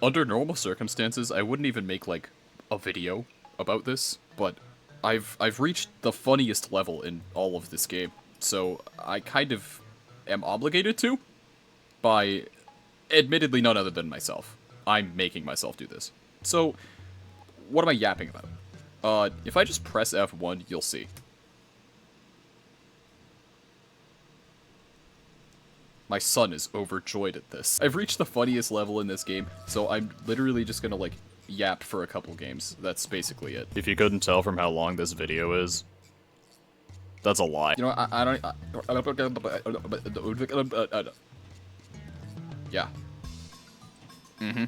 Under normal circumstances, I wouldn't even make, like, a video about this, but I've reached the funniest level in all of this game, so I kind of am obligated to, by admittedly none other than myself. I'm making myself do this. So, what am I yapping about? If I just press F1, you'll see. My son is overjoyed at this. I've reached the funniest level in this game, so I'm literally just gonna, like, yap for a couple games. That's basically it. If you couldn't tell from how long this video is, that's a lie. You know, I don't... Yeah. Mm-hmm.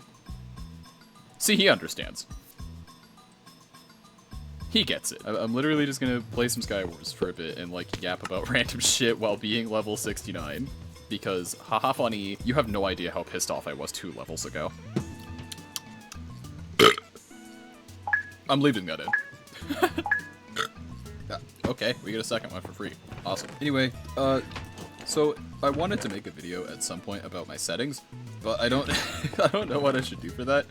See, he understands. He gets it. I'm literally just gonna play some SKYWARS for a bit and, like, yap about random shit while being level 69. Because, haha funny, you have no idea how pissed off I was 2 levels ago. I'm leaving that in. Okay, we get a second one for free. Awesome. Anyway, so I wanted to make a video at some point about my settings, but I don't I don't know what I should do for that.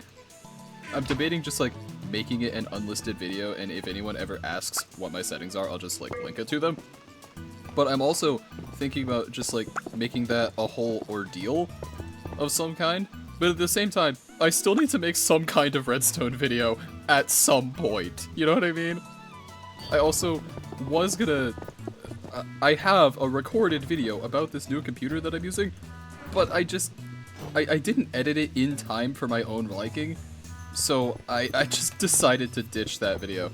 I'm debating just, like, making it an unlisted video, and if anyone ever asks what my settings are, I'll just, like, link it to them. But I'm also thinking about just, like, making that a whole ordeal of some kind. But at the same time, I still need to make some kind of redstone video at some point. You know what I mean? I also was gonna... I have a recorded video about this new computer that I'm using, but I didn't edit it in time for my own liking, so I just decided to ditch that video.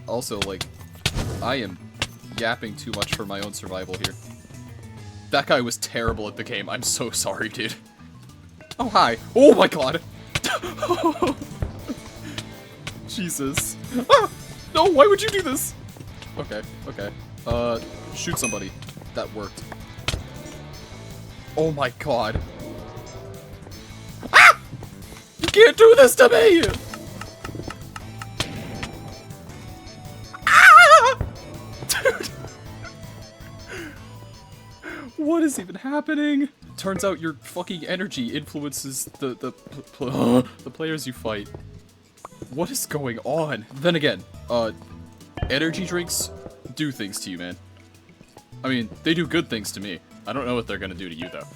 Also, like, I am yapping too much for my own survival here. That guy was terrible at the game. I'm so sorry, dude. Oh, hi. Oh my god. Jesus. Ah! No, why would you do this? Okay, okay. Shoot somebody. That worked. Oh my god. Ah! You can't do this to me! Ah! Dude. What is even happening? Turns out your fucking energy influences the players you fight. What is going on? Then again, energy drinks do things to you, man. I mean, they do good things to me. I don't know what they're gonna do to you, though.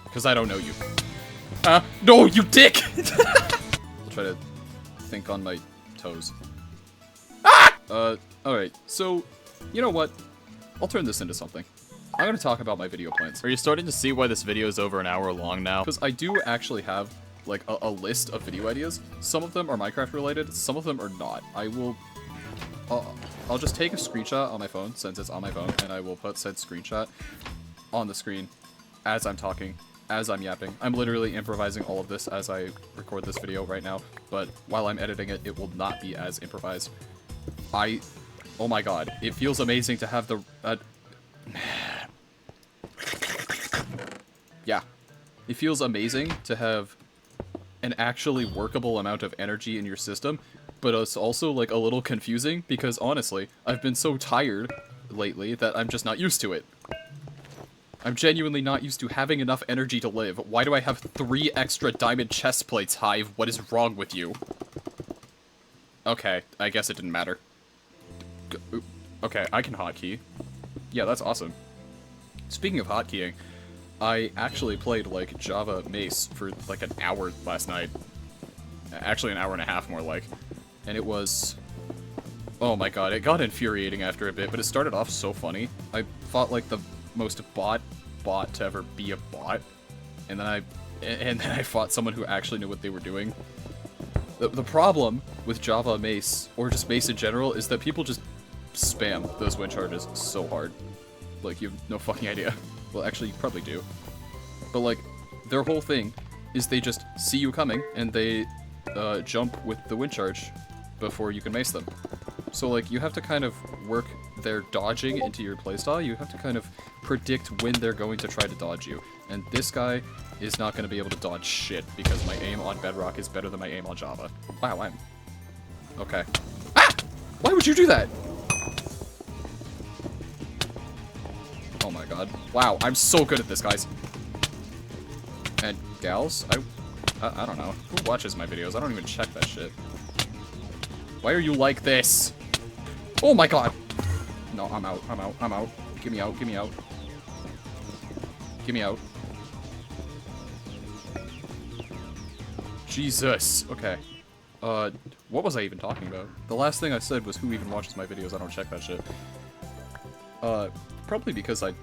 Because I don't know you. No, you dick! I'll try to think on my toes. Ah! Alright, so, you know what? I'll turn this into something. I'm gonna talk about my video plans. Are you starting to see why this video is over an hour long now? Because I do actually have, like, a list of video ideas. Some of them are Minecraft related, some of them are not. I'll just take a screenshot on my phone, since it's on my phone, and I will put said screenshot on the screen as I'm talking, as I'm yapping. I'm literally improvising all of this as I record this video right now, but while I'm editing it, it will not be as improvised. Oh my god, it feels amazing to have the, yeah. It feels amazing to have an actually workable amount of energy in your system, but it's also, like, a little confusing, because honestly, I've been so tired lately that I'm just not used to it. I'm genuinely not used to having enough energy to live. Why do I have 3 extra diamond chest plates, Hive? What is wrong with you? Okay, I guess it didn't matter. Okay, I can hotkey. Yeah, that's awesome. Speaking of hotkeying, I actually played, like, Java Mace for, like, an hour last night. Actually, an hour and a half, more like. And it was... oh my god, it got infuriating after a bit, but it started off so funny. I fought, like, the most bot to ever be a bot. And then I fought someone who actually knew what they were doing. The problem with Java Mace, or just Mace in general, is that people just spam those wind charges so hard. Like, you have no fucking idea. Well, actually, you probably do. But, like, their whole thing is they just see you coming, and they jump with the wind charge before you can mace them. So, like, you have to kind of work their dodging into your playstyle. You have to kind of predict when they're going to try to dodge you. And this guy is not going to be able to dodge shit, because my aim on Bedrock is better than my aim on Java. Wow, I'm... okay. Ah! Why would you do that? Oh my god. Wow, I'm so good at this, guys. And gals, I don't know. Who watches my videos? I don't even check that shit. Why are you like this? Oh my god! No, I'm out. I'm out. I'm out. Get me out. Get me out. Get me out. Jesus. Okay. What was I even talking about? The last thing I said was who even watches my videos? I don't check that shit. Probably because I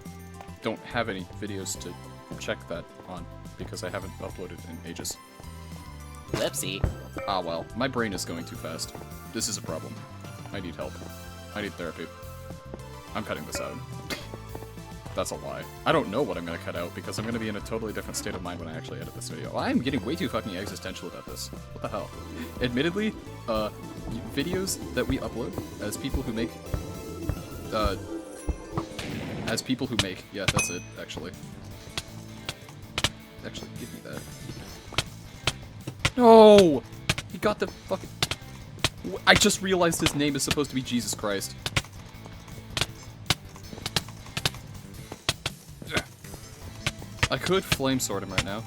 don't have any videos to check that on, because I haven't uploaded in ages. Whoopsie. Ah well, my brain is going too fast. This is a problem. I need help. I need therapy. I'm cutting this out. That's a lie. I don't know what I'm gonna cut out, because I'm gonna be in a totally different state of mind when I actually edit this video. I'm getting way too fucking existential about this. What the hell? Admittedly, videos that we upload as people who make, yeah, that's it, actually. Actually, give me that. No! He got the fucking... I just realized his name is supposed to be Jesus Christ. I could flame sword him right now.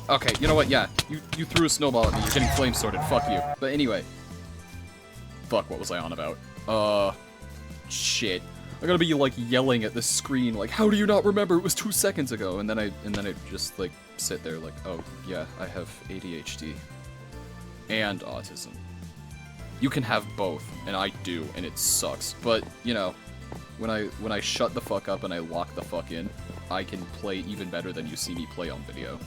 Okay, you know what? Yeah, you threw a snowball at me. You're getting flame sworded. Fuck you. But anyway. Fuck, what was I on about? Shit. I gotta be, like, yelling at the screen, like, how do you not remember? It was 2 seconds ago. And then I just, like, sit there like, oh, yeah, I have ADHD. And autism. You can have both, and I do, and it sucks. But, you know, when I shut the fuck up and I lock the fuck in, I can play even better than you see me play on video.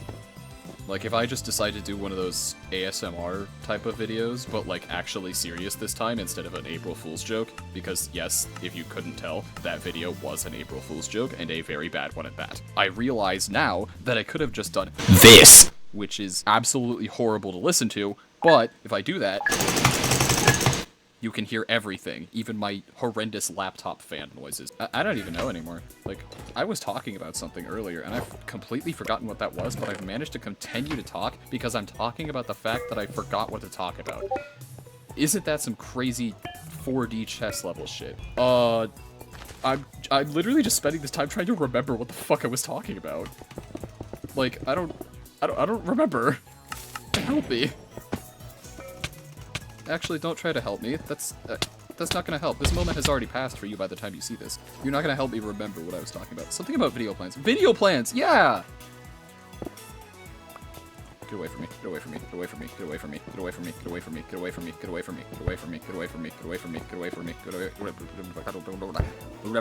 Like, if I just decide to do one of those ASMR type of videos, but, like, actually serious this time instead of an April Fool's joke, because, yes, if you couldn't tell, that video was an April Fool's joke, and a very bad one at that. I realize now that I could have just done this, which is absolutely horrible to listen to, but if I do that, you can hear everything, even my horrendous laptop fan noises. I don't even know anymore. Like, I was talking about something earlier, and I've completely forgotten what that was, but I've managed to continue to talk because I'm talking about the fact that I forgot what to talk about. Isn't that some crazy 4D chess level shit? I'm literally just spending this time trying to remember what the fuck I was talking about. Like, I don't remember. Help me. Actually, don't try to help me. That's not gonna help. This moment has already passed for you by the time you see this. You're not gonna help me remember what I was talking about. Something about video plans. Video plans! Yeah! Get away from me. Get away from me. Get away from me. Get away from me. Get away from me. Get away from me. Get away from me. Get away from me. Get away from me. Get away from me. Get away from me. Get away from me.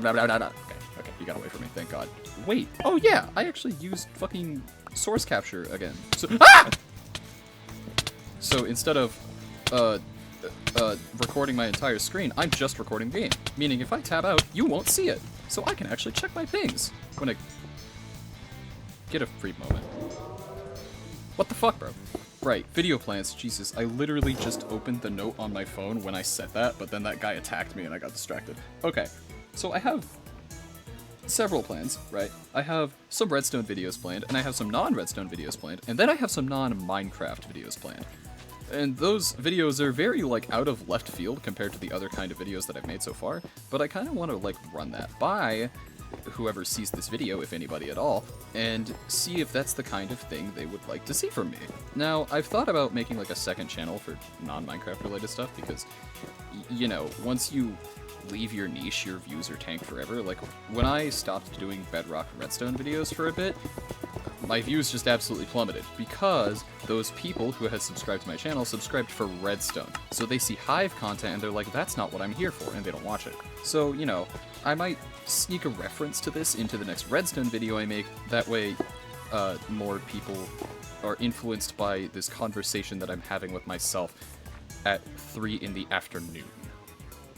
Get away. Okay, you got away from me. Thank God. Wait. Oh yeah, I actually used fucking source capture again. So instead of recording my entire screen, I'm just recording the game. Meaning if I tab out, you won't see it. So I can actually check my pings when I get a free moment. What the fuck, bro? Right, video plans. Jesus, I literally just opened the note on my phone when I said that, but then that guy attacked me and I got distracted. Okay, so I have several plans, right? I have some Redstone videos planned, and I have some non-Redstone videos planned, and then I have some non-Minecraft videos planned. And those videos are very, like, out of left field compared to the other kind of videos that I've made so far, but I kind of want to, like, run that by whoever sees this video, if anybody at all, and see if that's the kind of thing they would like to see from me. Now, I've thought about making, like, a second channel for non-Minecraft related stuff, because, you know, once you leave your niche, your views are tanked forever. Like, when I stopped doing Bedrock Redstone videos for a bit, my views just absolutely plummeted, because those people who had subscribed to my channel subscribed for Redstone. So they see HIVE content and they're like, that's not what I'm here for, and they don't watch it. So, you know, I might sneak a reference to this into the next Redstone video I make. That way, more people are influenced by this conversation that I'm having with myself at 3 in the afternoon,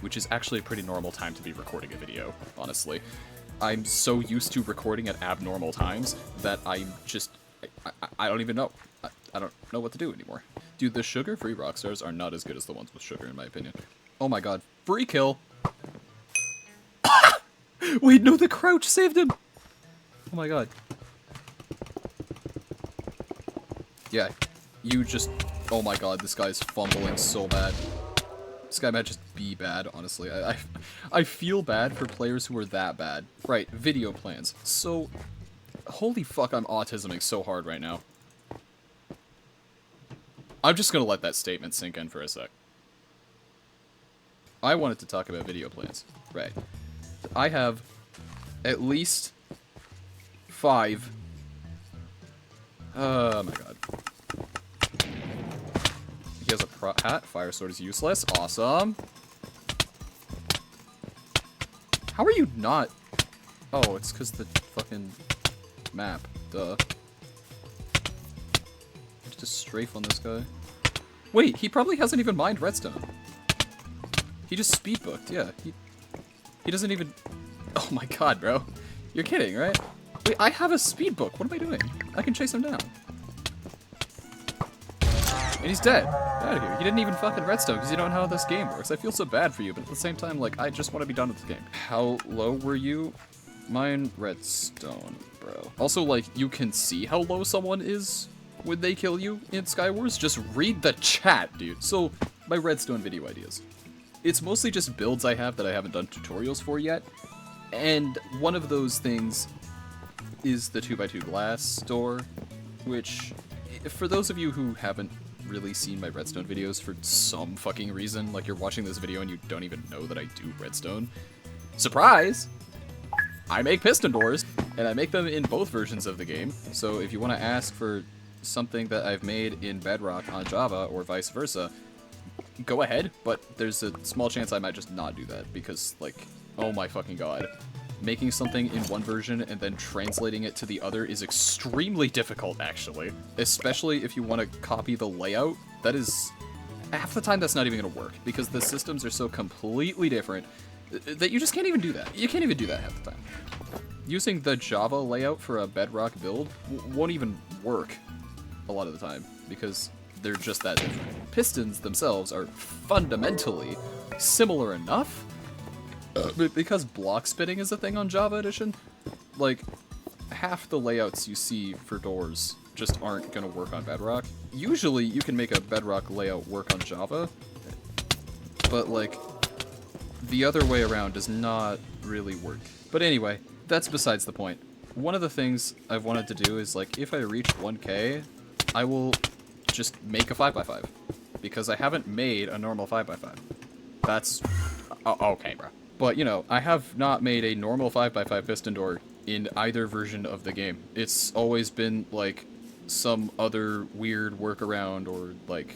which is actually a pretty normal time to be recording a video, honestly. I'm so used to recording at abnormal times that I'm just... I don't even know. I don't know what to do anymore. Dude, the sugar-free Rockstars are not as good as the ones with sugar, in my opinion. Oh my god. Free kill! Wait, no, the crouch saved him! Oh my god. Yeah, you just... Oh my god, this guy's fumbling so bad. Sky might just be bad, honestly. I feel bad for players who are that bad. Right, video plans. So, holy fuck, I'm autisming so hard right now. I'm just gonna let that statement sink in for a sec. I wanted to talk about video plans. Right. I have at least 5. Oh my god. He has a hat. Fire sword is useless. Awesome. How are you not? Oh, it's because the fucking map. Duh. Just a strafe on this guy. Wait, he probably hasn't even mined redstone. He just speedbooked. Yeah, he doesn't even. Oh my god, bro. You're kidding, right? Wait, I have a speed book. What am I doing? I can chase him down. And he's dead. Get out of here. You didn't even fucking redstone because you don't know how this game works. I feel so bad for you, but at the same time, like, I just want to be done with the game. How low were you? Mine redstone, bro. Also, like, you can see how low someone is when they kill you in SKYWARS. Just read the chat, dude. So, my redstone video ideas. It's mostly just builds I have that I haven't done tutorials for yet. And one of those things is the 2x2 glass door, which, for those of you who haven't really seen my redstone videos for some fucking reason, like you're watching this video and you don't even know that I do redstone, surprise! I make piston doors, and I make them in both versions of the game, so if you want to ask for something that I've made in Bedrock on Java, or vice versa, go ahead, but there's a small chance I might just not do that, because, like, oh my fucking god. Making something in one version and then translating it to the other is extremely difficult, actually. Especially if you want to copy the layout. That is... half the time that's not even going to work, because the systems are so completely different that you just can't even do that. You can't even do that half the time. Using the Java layout for a Bedrock build won't even work a lot of the time, because they're just that different. Pistons themselves are fundamentally similar enough, but because block spinning is a thing on Java Edition, like, half the layouts you see for doors just aren't gonna work on Bedrock. Usually you can make a Bedrock layout work on Java, but, like, the other way around does not really work. But anyway, that's besides the point. One of the things I've wanted to do is, like, if I reach 1K, I will just make a 5x5, because I haven't made a normal 5x5. That's... okay, bro. But, you know, I have not made a normal 5x5 piston door in either version of the game. It's always been, like, some other weird workaround, or, like,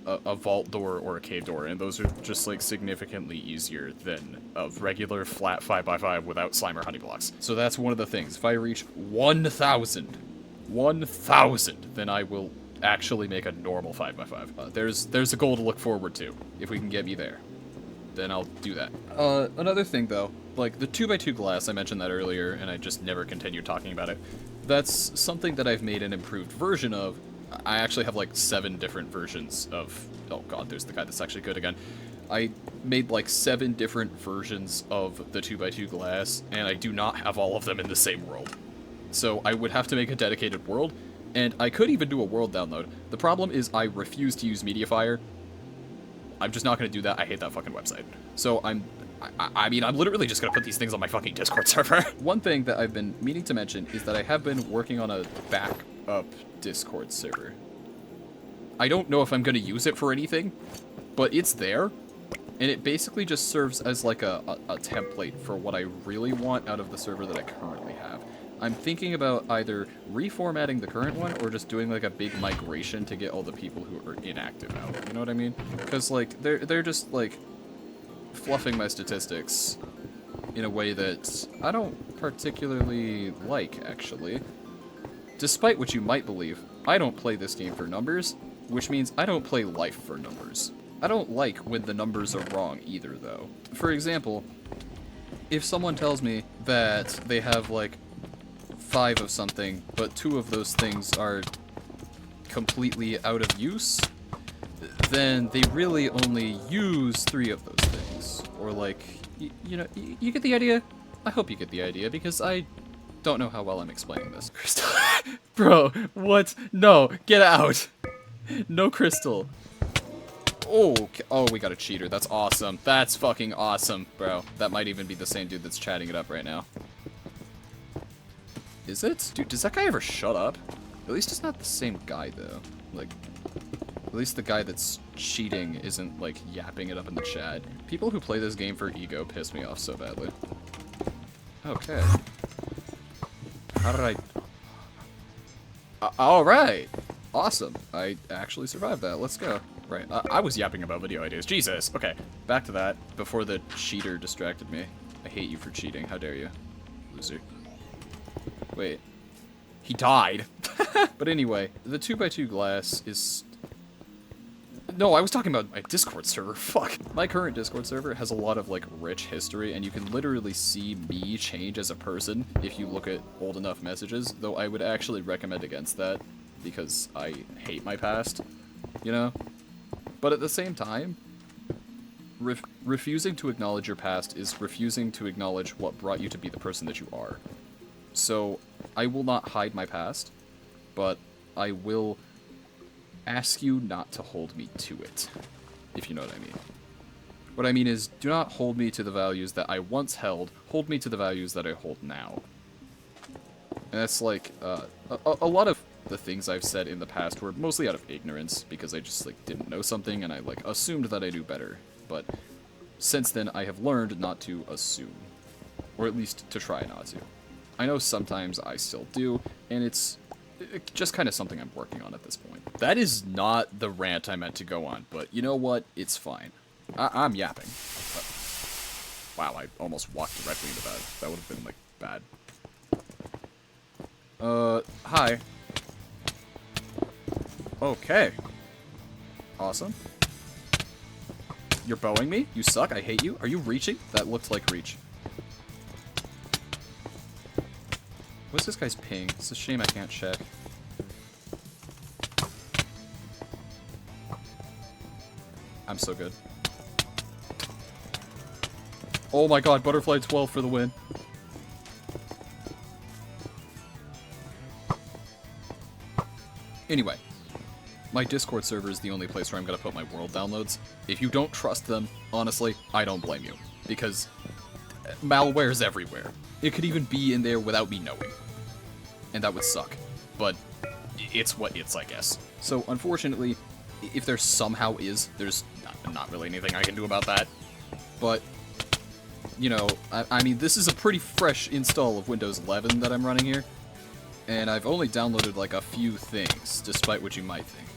a vault door or a cave door, and those are just, like, significantly easier than a regular flat 5x5 without slime or honey blocks. So that's one of the things. If I reach 1,000, then I will actually make a normal 5x5. There's a goal to look forward to, if we can get me there. Then I'll do that. Another thing, though, like, the 2x2 glass, I mentioned that earlier, and I just never continued talking about it. That's something that I've made an improved version of. I actually have, like, 7 different versions of... oh god, there's the guy that's actually good again. I made, like, 7 different versions of the 2x2 glass, and I do not have all of them in the same world. So I would have to make a dedicated world, and I could even do a world download. The problem is I refuse to use Mediafire. I'm just not going to do that. I hate that fucking website. So I mean, I'm literally just going to put these things on my fucking Discord server. One thing that I've been meaning to mention is that I have been working on a backup Discord server. I don't know if I'm going to use it for anything, but it's there, and it basically just serves as like a template for what I really want out of the server that I currently have. I'm thinking about either reformatting the current one or just doing like a big migration to get all the people who are inactive out. You know what I mean? Because like they're just like fluffing my statistics in a way that I don't particularly like, actually. Despite what you might believe, I don't play this game for numbers, which means I don't play life for numbers. I don't like when the numbers are wrong either, though. For example, if someone tells me that they have like 5 of something, but 2 of those things are completely out of use, then they really only use 3 of those things. Or like, you know, you get the idea? I hope you get the idea, because I don't know how well I'm explaining this. Crystal. Bro, what? No, get out. No crystal. Oh, oh, we got a cheater. That's awesome. That's fucking awesome, bro. That might even be the same dude that's chatting it up right now. Is it? Dude, does that guy ever shut up? At least it's not the same guy, though. Like, at least the guy that's cheating isn't, like, yapping it up in the chat. People who play this game for ego piss me off so badly. Okay. How did I... Alright! Awesome. I actually survived that. Let's go. Right. I was yapping about video ideas. Jesus! Okay. Back to that. Before the cheater distracted me. I hate you for cheating. How dare you? Loser. Wait. He died. But anyway, the 2x2 glass is... No, I was talking about my Discord server. Fuck. My current Discord server has a lot of, like, rich history, and you can literally see me change as a person if you look at old enough messages, though I would actually recommend against that, because I hate my past, you know? But at the same time, refusing to acknowledge your past is refusing to acknowledge what brought you to be the person that you are. So, I will not hide my past, but I will ask you not to hold me to it, if you know what I mean. What I mean is, do not hold me to the values that I once held, hold me to the values that I hold now. And that's like, a lot of the things I've said in the past were mostly out of ignorance, because I just, like, didn't know something, and I, like, assumed that I knew better. But since then, I have learned not to assume. Or at least to try not to. I know sometimes I still do, and it's just kind of something I'm working on at this point. That is not the rant I meant to go on, but you know what? It's fine. I'm yapping. But, wow, I almost walked directly into that. That would have been, like, bad. Hi. Okay. Awesome. You're bowing me? You suck? I hate you? Are you reaching? That looked like reach. What's this guy's ping? It's a shame I can't check. I'm so good. Oh my god, butterfly 12 for the win. Anyway, my Discord server is the only place where I'm gonna put my world downloads. If you don't trust them, honestly, I don't blame you. Because malware's everywhere. It could even be in there without me knowing. And that would suck. But it's what it's, I guess. So, unfortunately, if there somehow is, there's not really anything I can do about that. But, you know, I mean, this is a pretty fresh install of Windows 11 that I'm running here. And I've only downloaded, like, a few things, despite what you might think.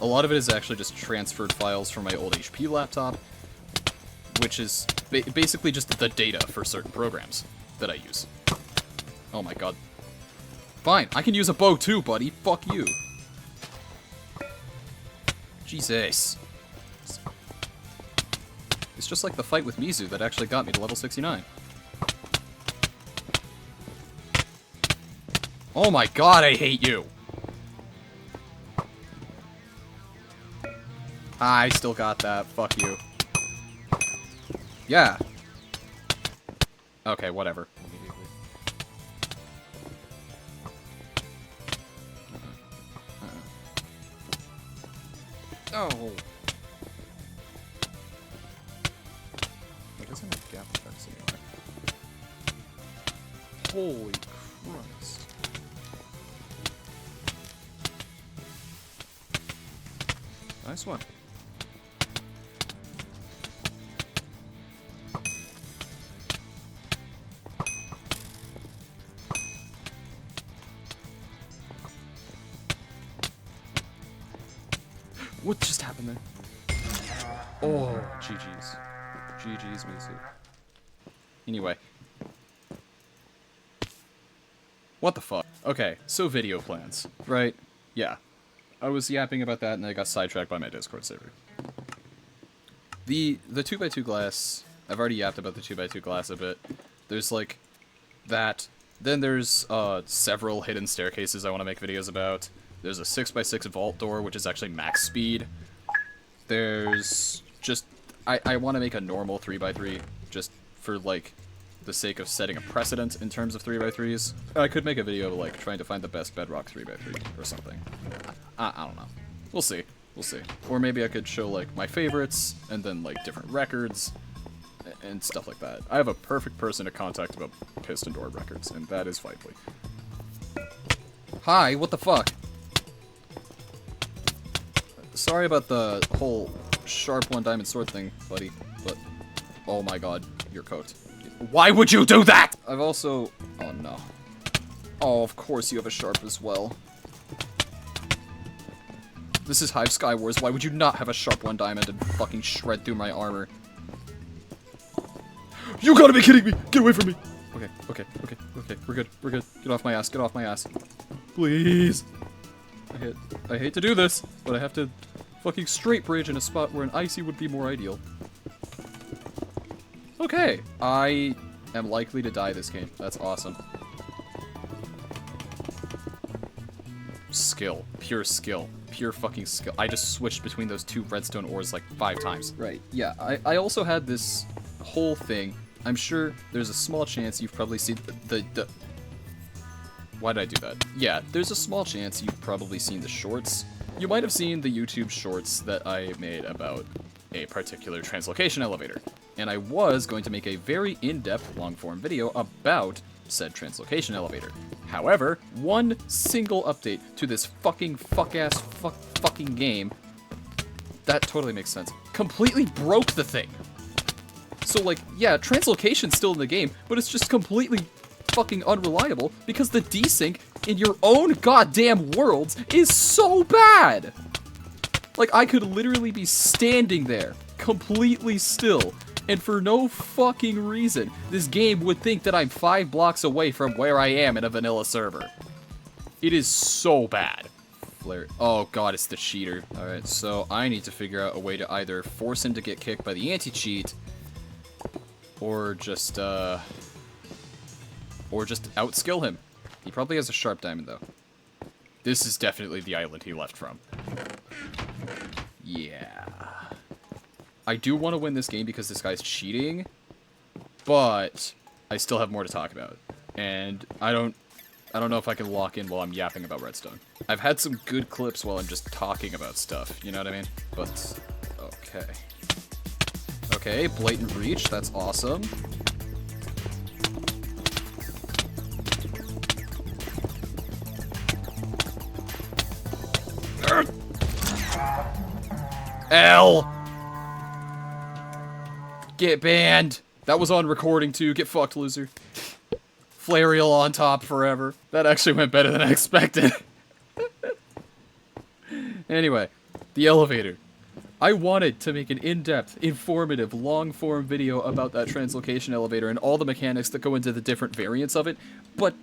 A lot of it is actually just transferred files from my old HP laptop, which is basically just the data for certain programs that I use. Oh my god. Fine, I can use a bow too, buddy. Fuck you. Jesus. It's just like the fight with Mizu that actually got me to level 69. Oh my god, I hate you! I still got that. Fuck you. Yeah. Okay, whatever. Oh. It doesn't have gap effects anyway. Holy Christ. Nice one. What just happened there? Oh, GG's. GG's, Mizu. Anyway. What the fuck? Okay, so video plans, right? Yeah. I was yapping about that and I got sidetracked by my Discord server. The 2x2 glass, I've already yapped about the 2x2 glass a bit. There's like that. Then there's several hidden staircases I want to make videos about. There's a 6x6 vault door, which is actually max speed. There's just... I want to make a normal 3x3, just for, like, the sake of setting a precedent in terms of 3x3s. I could make a video, like, trying to find the best bedrock 3x3 or something. I don't know. We'll see. We'll see. Or maybe I could show, like, my favorites, and then, like, different records, and stuff like that. I have a perfect person to contact about Piston Door records, and that is Vitally. Hi, what the fuck? Sorry about the whole sharp one diamond sword thing, buddy, but oh my god, you're cooked. Why would you do that? I've also... oh no. Oh, of course you have a sharp as well. This is HIVE SKYWARS. Why would you not have a sharp one diamond and fucking shred through my armor? You gotta be kidding me! Get away from me! Okay, okay, okay, okay. We're good. We're good. Get off my ass. Get off my ass. Please. I hate to do this, but I have to fucking straight bridge in a spot where an icy would be more ideal. Okay. I am likely to die this game. That's awesome. Skill. Pure skill. Pure fucking skill. I just switched between those two redstone ores like 5 times. Right. Yeah. I also had this whole thing. I'm sure there's a small chance you've probably seen the why did I do that? Yeah, there's a small chance you've probably seen the shorts. You might have seen the YouTube shorts that I made about a particular translocation elevator. And I was going to make a very in-depth long-form video about said translocation elevator. However, one single update to this fucking fucking game, that totally makes sense, completely broke the thing. So, like, yeah, translocation's still in the game, but it's just completely fucking unreliable because the desync in your own goddamn worlds is so bad. Like, I could literally be standing there, completely still, and for no fucking reason, this game would think that I'm 5 blocks away from where I am in a vanilla server. It is so bad. Flare. Oh god, it's the cheater. Alright, so I need to figure out a way to either force him to get kicked by the anti-cheat, or just outskill him. He probably has a sharp diamond, though. This is definitely the island he left from. Yeah. I do want to win this game because this guy's cheating, but I still have more to talk about. And I don't know if I can lock in while I'm yapping about redstone. I've had some good clips while I'm just talking about stuff, you know what I mean? But, okay. Okay, blatant reach, that's awesome. L! Get banned! That was on recording too, get fucked, loser. Flarial on top forever. That actually went better than I expected. Anyway, the elevator. I wanted to make an in-depth, informative, long-form video about that translocation elevator and all the mechanics that go into the different variants of it, but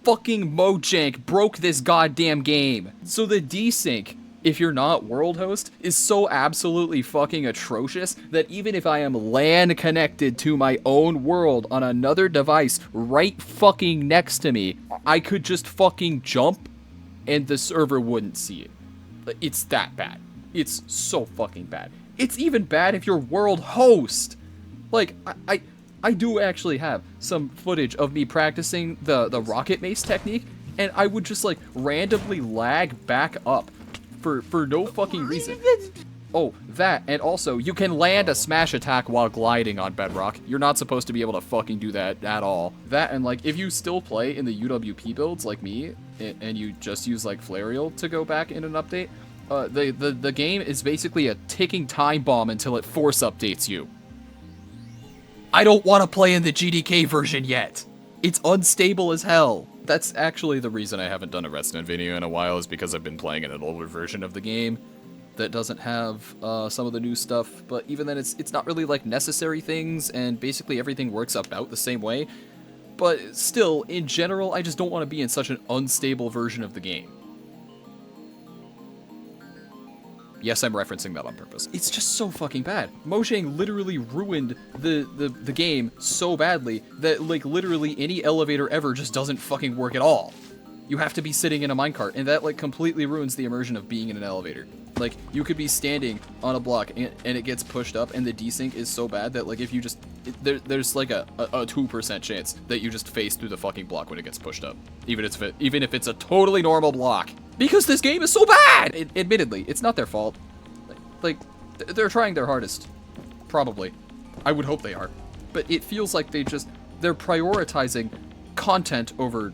fucking Mojang broke this goddamn game. So the desync, if you're not world host, is so absolutely fucking atrocious that even if I am LAN connected to my own world on another device right fucking next to me, I could just fucking jump and the server wouldn't see it. It's that bad. It's so fucking bad. It's even bad if you're world host. Like, I do actually have some footage of me practicing the rocket mace technique, and I would just like randomly lag back up for no fucking reason. Oh, that, and also, you can land a smash attack while gliding on Bedrock. You're not supposed to be able to fucking do that at all. That, and like, if you still play in the UWP builds like me, and you just use like Flarial to go back in an update, the game is basically a ticking time bomb until it force updates you. I don't want to play in the GDK version yet. It's unstable as hell. That's actually the reason I haven't done a redstone video in a while, is because I've been playing in an older version of the game that doesn't have some of the new stuff, but even then it's not really like necessary things, and basically everything works about the same way. But still, in general, I just don't want to be in such an unstable version of the game. Yes, I'm referencing that on purpose. It's just so fucking bad. Mojang literally ruined the game so badly that, like, literally any elevator ever just doesn't fucking work at all. You have to be sitting in a minecart, and that, like, completely ruins the immersion of being in an elevator. Like, you could be standing on a block, and it gets pushed up, and the desync is so bad that, like, if you just... there's, like, a 2% chance that you just face through the fucking block when it gets pushed up. Even if it's a totally normal block. Because this game is so bad! Admittedly, it's not their fault. Like, they're trying their hardest. Probably. I would hope they are. But it feels like they're prioritizing content over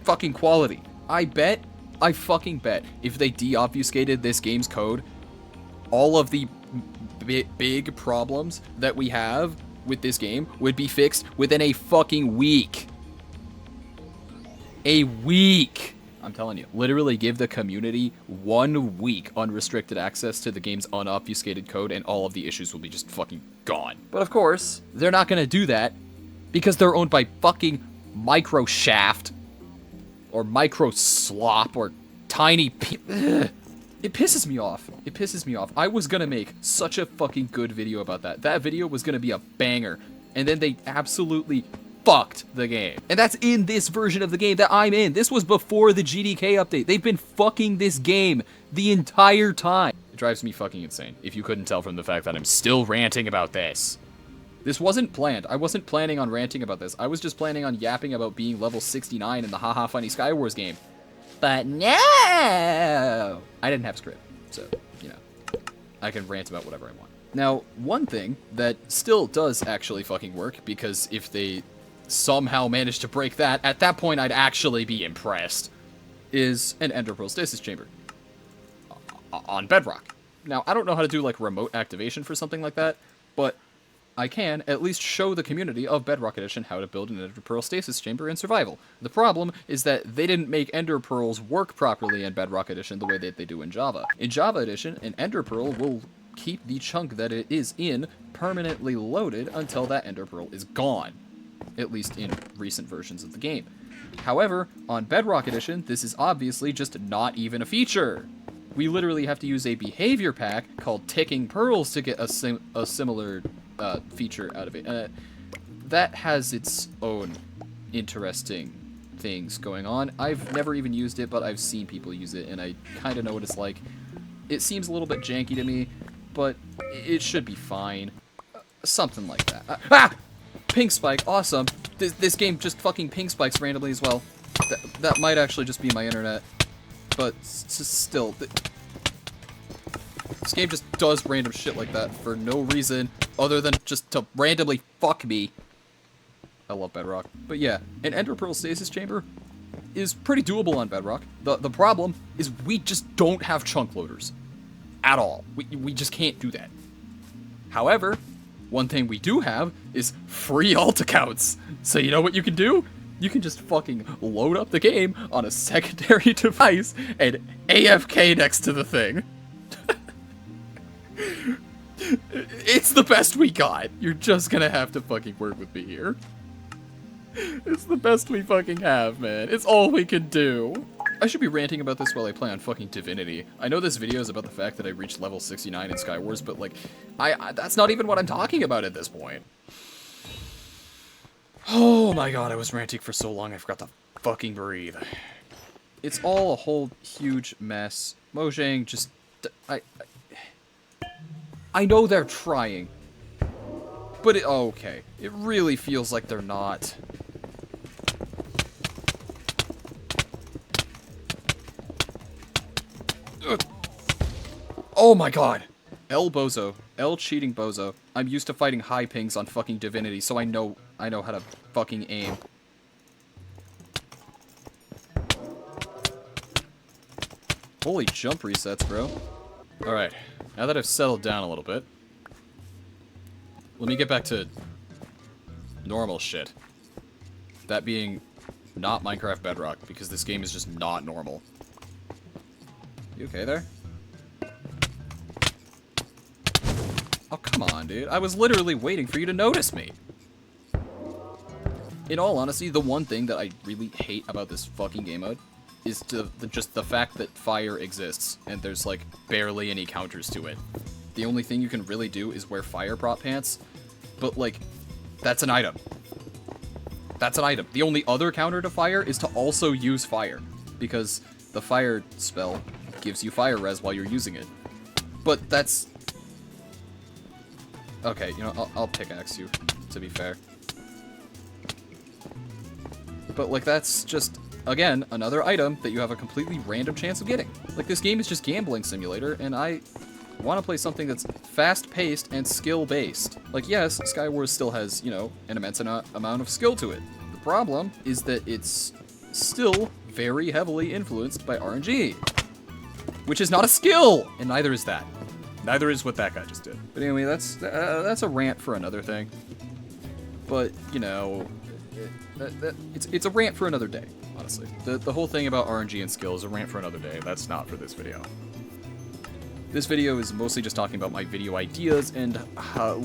fucking quality. I fucking bet, if they deobfuscated this game's code, all of the big problems that we have with this game would be fixed within a fucking week. A week! I'm telling you, literally give the community 1 week unrestricted access to the game's unobfuscated code and all of the issues will be just fucking gone. But of course, they're not gonna do that because they're owned by fucking Microshaft or Microslop or Tiny It pisses me off. It pisses me off. I was gonna make such a fucking good video about that. That video was gonna be a banger. And then they absolutely fucked the game. And that's in this version of the game that I'm in. This was before the GDK update. They've been fucking this game the entire time. It drives me fucking insane, if you couldn't tell from the fact that I'm still ranting about this. This wasn't planned. I wasn't planning on ranting about this. I was just planning on yapping about being level 69 in the haha funny SKYWARS game. But no! I didn't have script, so, you know, I can rant about whatever I want. Now, one thing that still does actually fucking work, because if they somehow manage to break that, at that point I'd actually be impressed, is an Ender Pearl Stasis Chamber on Bedrock. Now, I don't know how to do, like, remote activation for something like that, but I can at least show the community of Bedrock Edition how to build an Ender Pearl Stasis Chamber in survival. The problem is that they didn't make Ender Pearls work properly in Bedrock Edition the way that they do in Java. In Java Edition, an Ender Pearl will keep the chunk that it is in permanently loaded until that Ender Pearl is gone, at least in recent versions of the game. However, on Bedrock Edition, this is obviously just not even a feature. We literally have to use a behavior pack called Ticking Pearls to get a similar feature out of it. That has its own interesting things going on. I've never even used it, but I've seen people use it, and I kind of know what it's like. It seems a little bit janky to me, but it should be fine. Something like that. Pink spike, awesome. This game just fucking pink spikes randomly as well. That might actually just be my internet, but still. This game just does random shit like that for no reason other than just to randomly fuck me. I love Bedrock. But yeah, an Ender Pearl Stasis Chamber is pretty doable on Bedrock. The problem is we just don't have chunk loaders. At all. We just can't do that. However, one thing we do have is free alt accounts. So you know what you can do? You can just fucking load up the game on a secondary device and AFK next to the thing. It's the best we got. You're just gonna have to fucking work with me here. It's the best we fucking have, man. It's all we can do. I should be ranting about this while I play on fucking Divinity. I know this video is about the fact that I reached level 69 in SKYWARS, but like, that's not even what I'm talking about at this point. Oh my god, I was ranting for so long I forgot to fucking breathe. It's all a whole huge mess. Mojang just... I know they're trying, but okay. It really feels like they're not. Ugh. Oh my god. L Bozo. L cheating Bozo. I'm used to fighting high pings on fucking Divinity, so I know how to fucking aim. Holy jump resets, bro. Alright. Now that I've settled down a little bit, let me get back to normal shit. That being not Minecraft Bedrock, because this game is just not normal. You okay there? Oh, come on, dude. I was literally waiting for you to notice me. In all honesty, the one thing that I really hate about this fucking game mode is just the fact that fire exists, and there's, like, barely any counters to it. The only thing you can really do is wear fire prop pants, but, like, that's an item. That's an item. The only other counter to fire is to also use fire, because the fire spell gives you fire res while you're using it. But that's... Okay, you know, I'll pickaxe you, to be fair. But, like, that's just again, another item that you have a completely random chance of getting. Like, this game is just gambling simulator, and I want to play something that's fast-paced and skill-based. Like, yes, SKYWARS still has, you know, an immense amount of skill to it. The problem is that it's still very heavily influenced by RNG, which is not a skill, and neither is that. Neither is what that guy just did. But anyway, that's a rant for another thing. But, you know, it's a rant for another day, honestly. The whole thing about RNG and skill is a rant for another day. That's not for this video. This video is mostly just talking about my video ideas and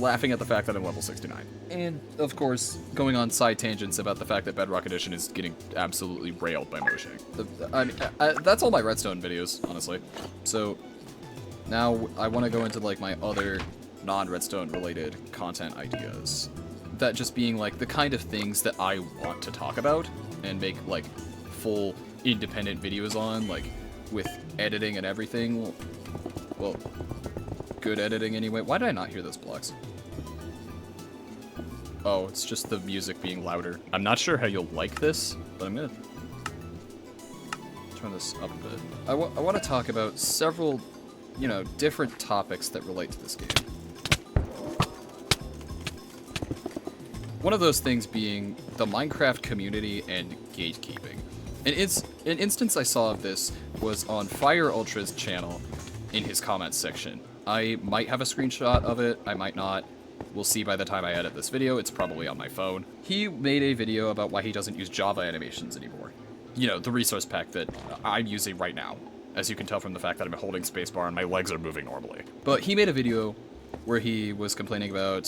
laughing at the fact that I'm level 69. And, of course, going on side tangents about the fact that Bedrock Edition is getting absolutely railed by moshing. That's all my redstone videos, honestly. So, now I want to go into, like, my other non-redstone related content ideas. That just being, like, the kind of things that I want to talk about and make, like, full independent videos on, like, with editing and everything. Well, good editing anyway. Why did I not hear those blocks? Oh, it's just the music being louder. I'm not sure how you'll like this, but I'm gonna turn this up a bit. I want to talk about several, you know, different topics that relate to this game. One of those things being the Minecraft community and gatekeeping. An instance I saw of this was on Fire Ultra's channel in his comments section. I might have a screenshot of it, I might not. We'll see by the time I edit this video. It's probably on my phone. He made a video about why he doesn't use Java animations anymore. You know, the resource pack that I'm using right now. As you can tell from the fact that I'm holding spacebar and my legs are moving normally. But he made a video where he was complaining about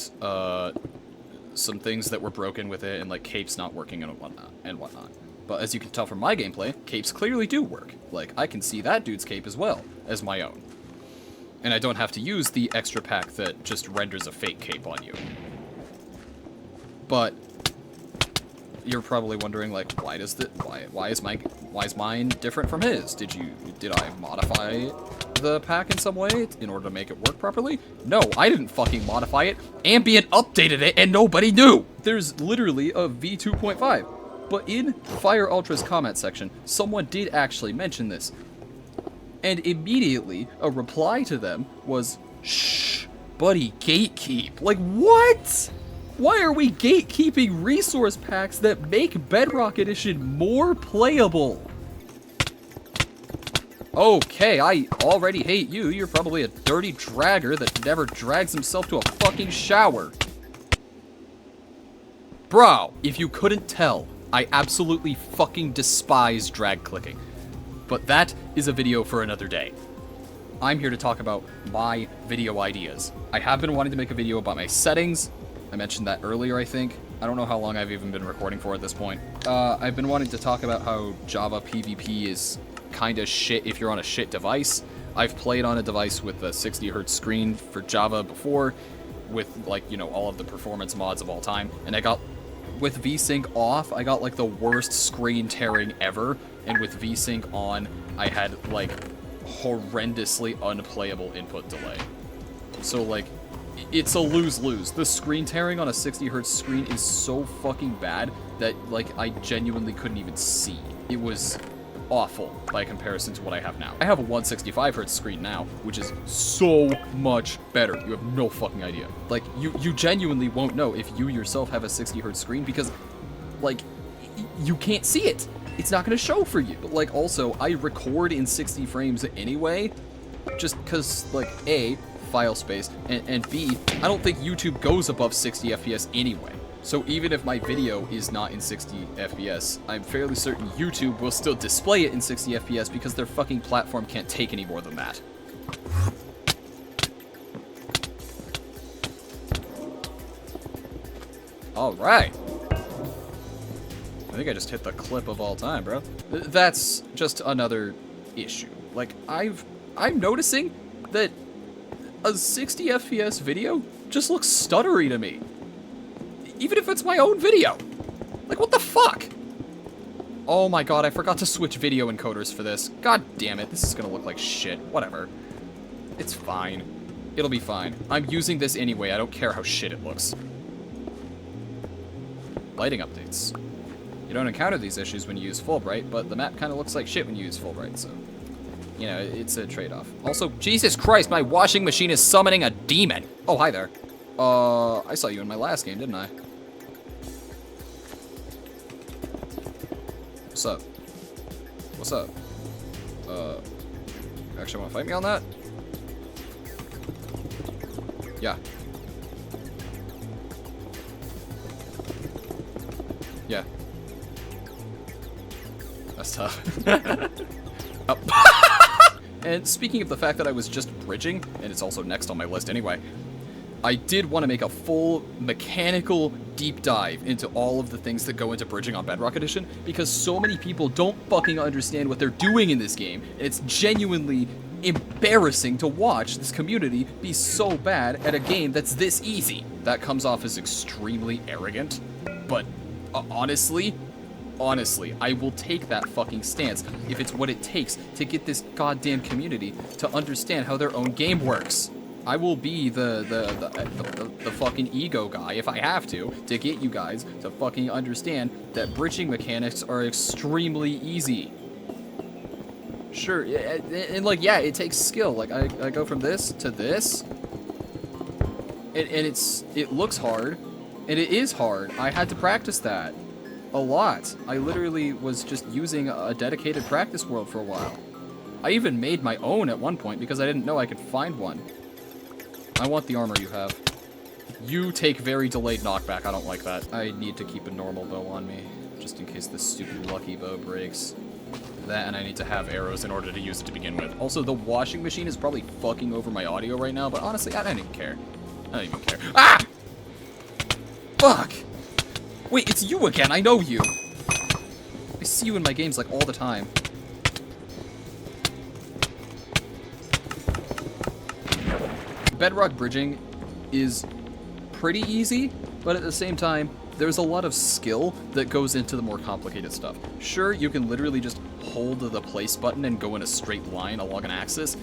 some things that were broken with it and like capes not working and whatnot. But as you can tell from my gameplay, capes clearly do work. Like, I can see that dude's cape as well as my own. And I don't have to use the extra pack that just renders a fake cape on you. But you're probably wondering, like, why is mine different from his? Did I modify the pack in some way in order to make it work properly? No, I didn't fucking modify it. Ambient updated it and nobody knew. There's literally a v2.5. But in Fire Ultra's comment section, someone did actually mention this. And immediately, a reply to them was, "Shh, buddy, gatekeep." Like, what? Why are we gatekeeping resource packs that make Bedrock Edition more playable? Okay, I already hate you. You're probably a dirty dragger that never drags himself to a fucking shower. Bro, if you couldn't tell, I absolutely fucking despise drag clicking. But that is a video for another day. I'm here to talk about my video ideas. I have been wanting to make a video about my settings. I mentioned that earlier, I think. I don't know how long I've even been recording for at this point. I've been wanting to talk about how Java PvP is kinda shit if you're on a shit device. I've played on a device with a 60Hz screen for Java before, with, like, you know, all of the performance mods of all time, and with VSync off, I got, like, the worst screen tearing ever, and with VSync on, I had, like, horrendously unplayable input delay. So, like, it's a lose-lose. The screen tearing on a 60Hz screen is so fucking bad that, like, I genuinely couldn't even see. It was awful by comparison to what I have now. I have a 165Hz screen now, which is so much better. You have no fucking idea. Like, you genuinely won't know if you yourself have a 60Hz screen because, like, you can't see it. It's not gonna show for you. But, like, also, I record in 60 frames anyway, just because, like, A, file space, and B, I don't think YouTube goes above 60 FPS anyway. So even if my video is not in 60 FPS, I'm fairly certain YouTube will still display it in 60 FPS because their fucking platform can't take any more than that. Alright. I think I just hit the clip of all time, bro. That's just another issue. Like, I'm noticing that a 60 FPS video just looks stuttery to me. Even if it's my own video. Like, what the fuck? Oh my god, I forgot to switch video encoders for this. God damn it, this is gonna look like shit. Whatever. It's fine. It'll be fine. I'm using this anyway, I don't care how shit it looks. Lighting updates. You don't encounter these issues when you use Fulbright, but the map kind of looks like shit when you use Fulbright, so... You know, it's a trade-off. Also, Jesus Christ, my washing machine is summoning a demon! Oh, hi there. I saw you in my last game, didn't I? What's up? What's up? You actually want to fight me on that? Yeah. Yeah. That's tough. Oh. And speaking of the fact that I was just bridging, and it's also next on my list anyway, I did want to make a full mechanical deep dive into all of the things that go into bridging on Bedrock Edition, because so many people don't fucking understand what they're doing in this game, and it's genuinely embarrassing to watch this community be so bad at a game that's this easy. That comes off as extremely arrogant, but honestly, I will take that fucking stance if it's what it takes to get this goddamn community to understand how their own game works. I will be the fucking ego guy if I have to get you guys to fucking understand that bridging mechanics are extremely easy. Sure, and like, yeah, it takes skill. Like, I go from this to this, and it looks hard, and it is hard. I had to practice that a lot. I literally was just using a dedicated practice world for a while. I even made my own at one point because I didn't know I could find one. I want the armor you have. You take very delayed knockback. I don't like that. I need to keep a normal bow on me, just in case this stupid lucky bow breaks. That, and I need to have arrows in order to use it to begin with. Also, the washing machine is probably fucking over my audio right now, but honestly, I don't even care. I don't even care. Ah! Fuck! Wait, it's you again. I know you. I see you in my games, like, all the time. Bedrock bridging is pretty easy, but at the same time, there's a lot of skill that goes into the more complicated stuff. Sure, you can literally just hold the place button and go in a straight line along an axis,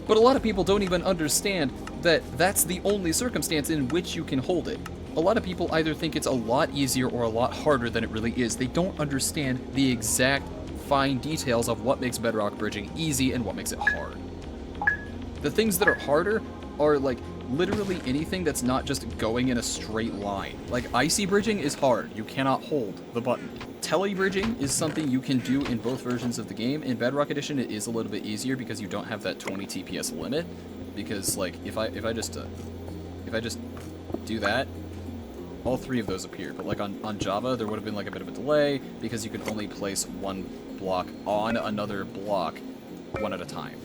but a lot of people don't even understand that that's the only circumstance in which you can hold it. A lot of people either think it's a lot easier or a lot harder than it really is. They don't understand the exact fine details of what makes bedrock bridging easy and what makes it hard. The things that are harder are like literally anything that's not just going in a straight line. Like icy bridging is hard. You cannot hold the button. Tele bridging is something you can do in both versions of the game. In Bedrock Edition, it is a little bit easier because you don't have that 20 TPS limit. Because like if I just do that, all three of those appear. But like on Java, there would have been like a bit of a delay because you can only place one block on another block one at a time,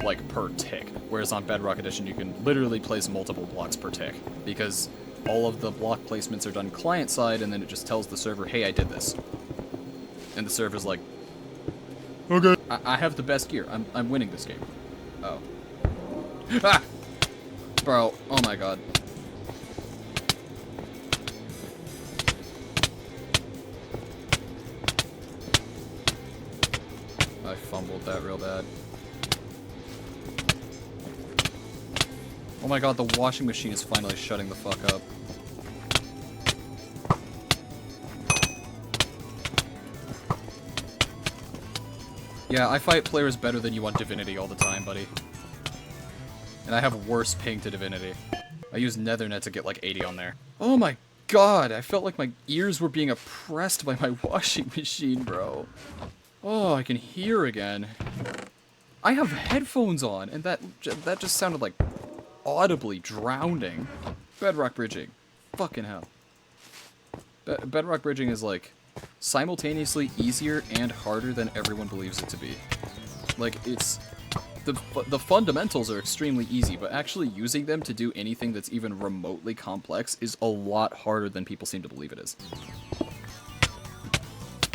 like per tick. Whereas on Bedrock Edition, you can literally place multiple blocks per tick because all of the block placements are done client side, and then it just tells the server, hey, I did this. And the server's like, okay, I have the best gear. I'm winning this game. Oh. Ah! Bro, oh my god. I fumbled that real bad. Oh my god, the washing machine is finally shutting the fuck up. Yeah, I fight players better than you on Divinity all the time, buddy. And I have worse ping to Divinity. I use Nethernet to get like 80 on there. Oh my god, I felt like my ears were being oppressed by my washing machine, bro. Oh, I can hear again. I have headphones on, and that just sounded like audibly drowning. Bedrock bridging. Fucking hell. Bedrock bridging is like simultaneously easier and harder than everyone believes it to be. Like, it's... The fundamentals are extremely easy, but actually using them to do anything that's even remotely complex is a lot harder than people seem to believe it is.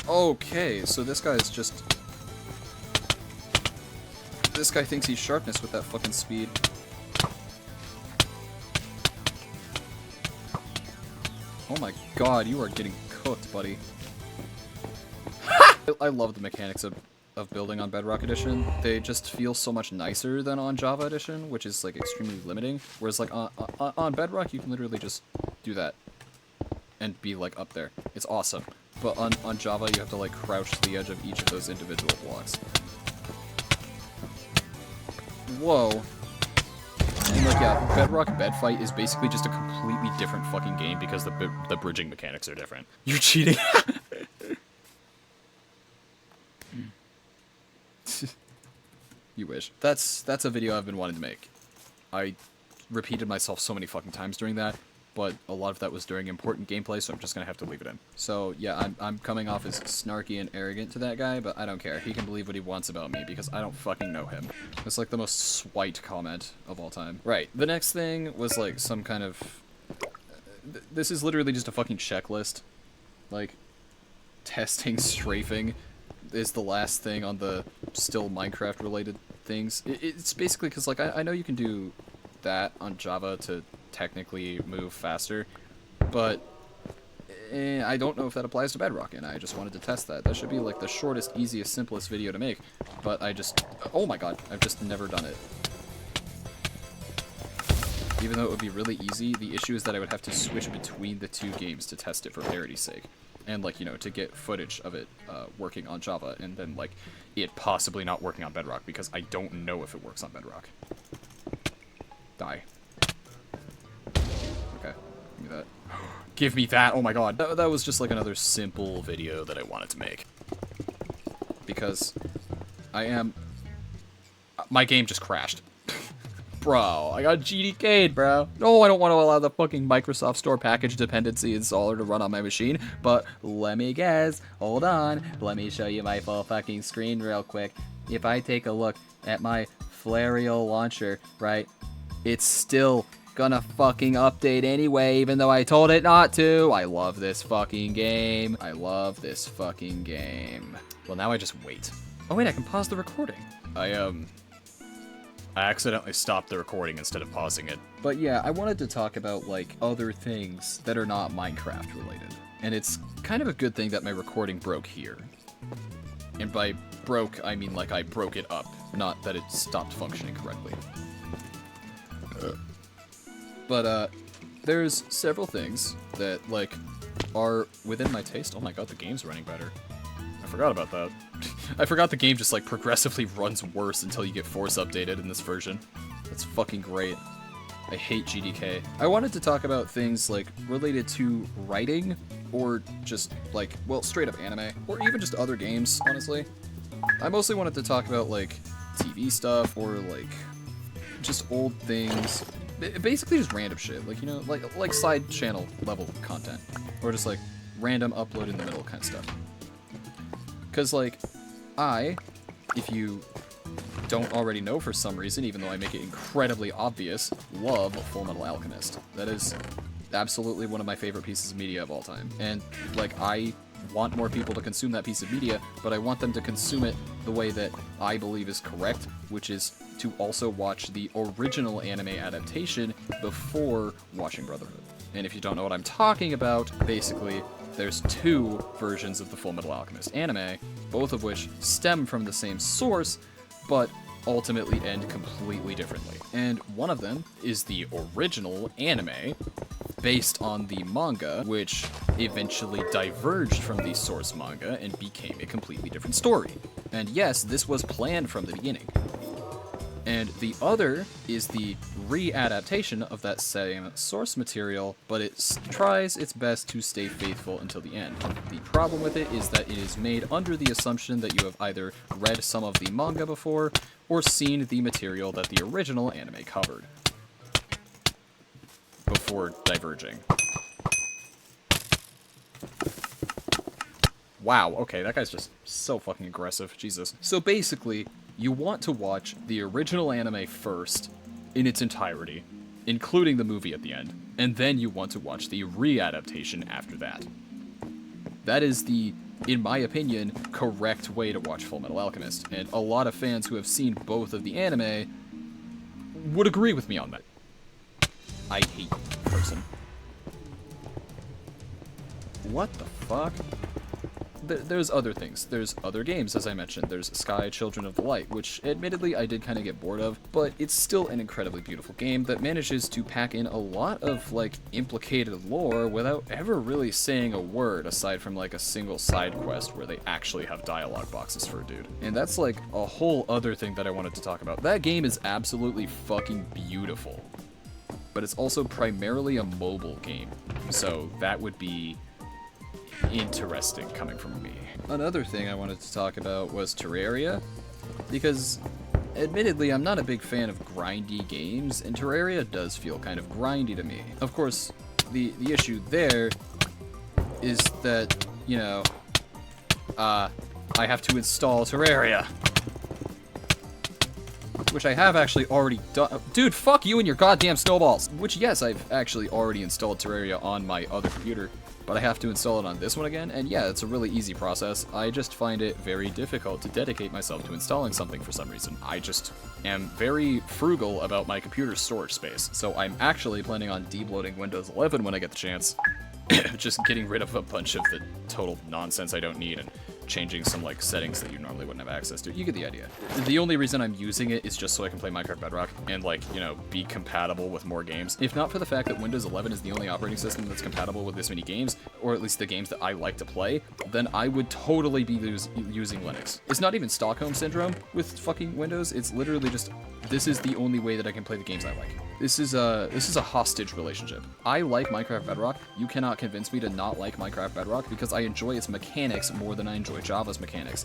Okay, so this guy is just... This guy thinks he's sharpness with that fucking speed. Oh my god, you are getting cooked, buddy. I love the mechanics of building on Bedrock Edition. They just feel so much nicer than on Java Edition, which is like extremely limiting. Whereas like on Bedrock, you can literally just do that and be like up there. It's awesome. but on Java you have to like crouch to the edge of each of those individual blocks. Whoa. And like, yeah, Bedrock Bed Fight is basically just a completely different fucking game because the bridging mechanics are different. You're cheating. You wish. That's a video I've been wanting to make. I repeated myself so many fucking times during that, but a lot of that was during important gameplay, so I'm just gonna have to leave it in. So yeah, I'm coming off as snarky and arrogant to that guy, but I don't care. He can believe what he wants about me because I don't fucking know him. It's like the most swite comment of all time. Right, the next thing was like some kind of... This is literally just a fucking checklist. Like, testing strafing is the last thing on the still Minecraft related things. It's basically because like I know you can do that on Java to technically move faster, but I don't know if that applies to Bedrock, and I just wanted to test that. That should be like the shortest, easiest, simplest video to make, but I just... Oh my god, I've just never done it. Even though it would be really easy, the issue is that I would have to switch between the two games to test it for parity's sake. And, like, you know, to get footage of it working on Java, and then, like, it possibly not working on Bedrock, because I don't know if it works on Bedrock. Die. Okay, give me that. Give me that! Oh my god. That was just, like, another simple video that I wanted to make. Because I am... My game just crashed. Bro, I got GDK'd, bro. No, I don't want to allow the fucking Microsoft Store package dependency installer to run on my machine, but let me guess. Hold on. Let me show you my full fucking screen real quick. If I take a look at my Flareal launcher, right, it's still gonna fucking update anyway, even though I told it not to. I love this fucking game. I love this fucking game. Well, now I just wait. Oh wait, I can pause the recording. I accidentally stopped the recording instead of pausing it. But yeah, I wanted to talk about, like, other things that are not Minecraft related. And it's kind of a good thing that my recording broke here. And by broke, I mean, like, I broke it up, not that it stopped functioning correctly. But, there's several things that, like, are within my taste. Oh my god, the game's running better. I forgot about that. I forgot the game just, like, progressively runs worse until you get force updated in this version. That's fucking great. I hate GDK. I wanted to talk about things, like, related to writing, or just, like, well, straight up anime, or even just other games, honestly. I mostly wanted to talk about, like, TV stuff, or, like, just old things. Basically just random shit, like, you know, like side channel level content. Or just, like, random upload in the middle kind of stuff. Because, like, if you don't already know for some reason, even though I make it incredibly obvious, love Full Metal Alchemist. That is absolutely one of my favorite pieces of media of all time. And, like, I want more people to consume that piece of media, but I want them to consume it the way that I believe is correct, which is to also watch the original anime adaptation before watching Brotherhood. And if you don't know what I'm talking about, basically, there's two versions of the Full Metal Alchemist anime, both of which stem from the same source, but ultimately end completely differently. And one of them is the original anime, based on the manga, which eventually diverged from the source manga and became a completely different story. And yes, this was planned from the beginning. And the other is the re-adaptation of that same source material, but it tries its best to stay faithful until the end. The problem with it is that it is made under the assumption that you have either read some of the manga before, or seen the material that the original anime covered, before diverging. Wow, okay, that guy's just so fucking aggressive, Jesus. So basically, you want to watch the original anime first, in its entirety, including the movie at the end, and then you want to watch the re-adaptation after that. That is the, in my opinion, correct way to watch Full Metal Alchemist, and a lot of fans who have seen both of the anime would agree with me on that. I hate you, person. What the fuck? there's other things. There's other games, as I mentioned. There's Sky Children of the Light, which admittedly I did kind of get bored of, but it's still an incredibly beautiful game that manages to pack in a lot of, like, implicated lore without ever really saying a word, aside from, like, a single side quest where they actually have dialogue boxes for a dude. And that's, like, a whole other thing that I wanted to talk about. That game is absolutely fucking beautiful, but it's also primarily a mobile game, so that would be interesting coming from me. Another thing I wanted to talk about was Terraria, because admittedly I'm not a big fan of grindy games, and Terraria does feel kind of grindy to me. Of course, the issue there is that, you know, I have to install Terraria, which I have actually already done. Dude, fuck you and your goddamn snowballs! Which, yes, I've actually already installed Terraria on my other computer, but I have to install it on this one again, and yeah, it's a really easy process. I just find it very difficult to dedicate myself to installing something for some reason. I just am very frugal about my computer's storage space, so I'm actually planning on debloating Windows 11 when I get the chance. Just getting rid of a bunch of the total nonsense I don't need and changing some, like, settings that you normally wouldn't have access to. You get the idea. The only reason I'm using it is just so I can play Minecraft Bedrock and, like, you know, be compatible with more games. If not for the fact that Windows 11 is the only operating system that's compatible with this many games, or at least the games that I like to play, then I would totally be using Linux. It's not even Stockholm Syndrome with fucking Windows. It's literally just, this is the only way that I can play the games I like. This is a hostage relationship. I like Minecraft Bedrock. You cannot convince me to not like Minecraft Bedrock because I enjoy its mechanics more than I enjoy Java's mechanics.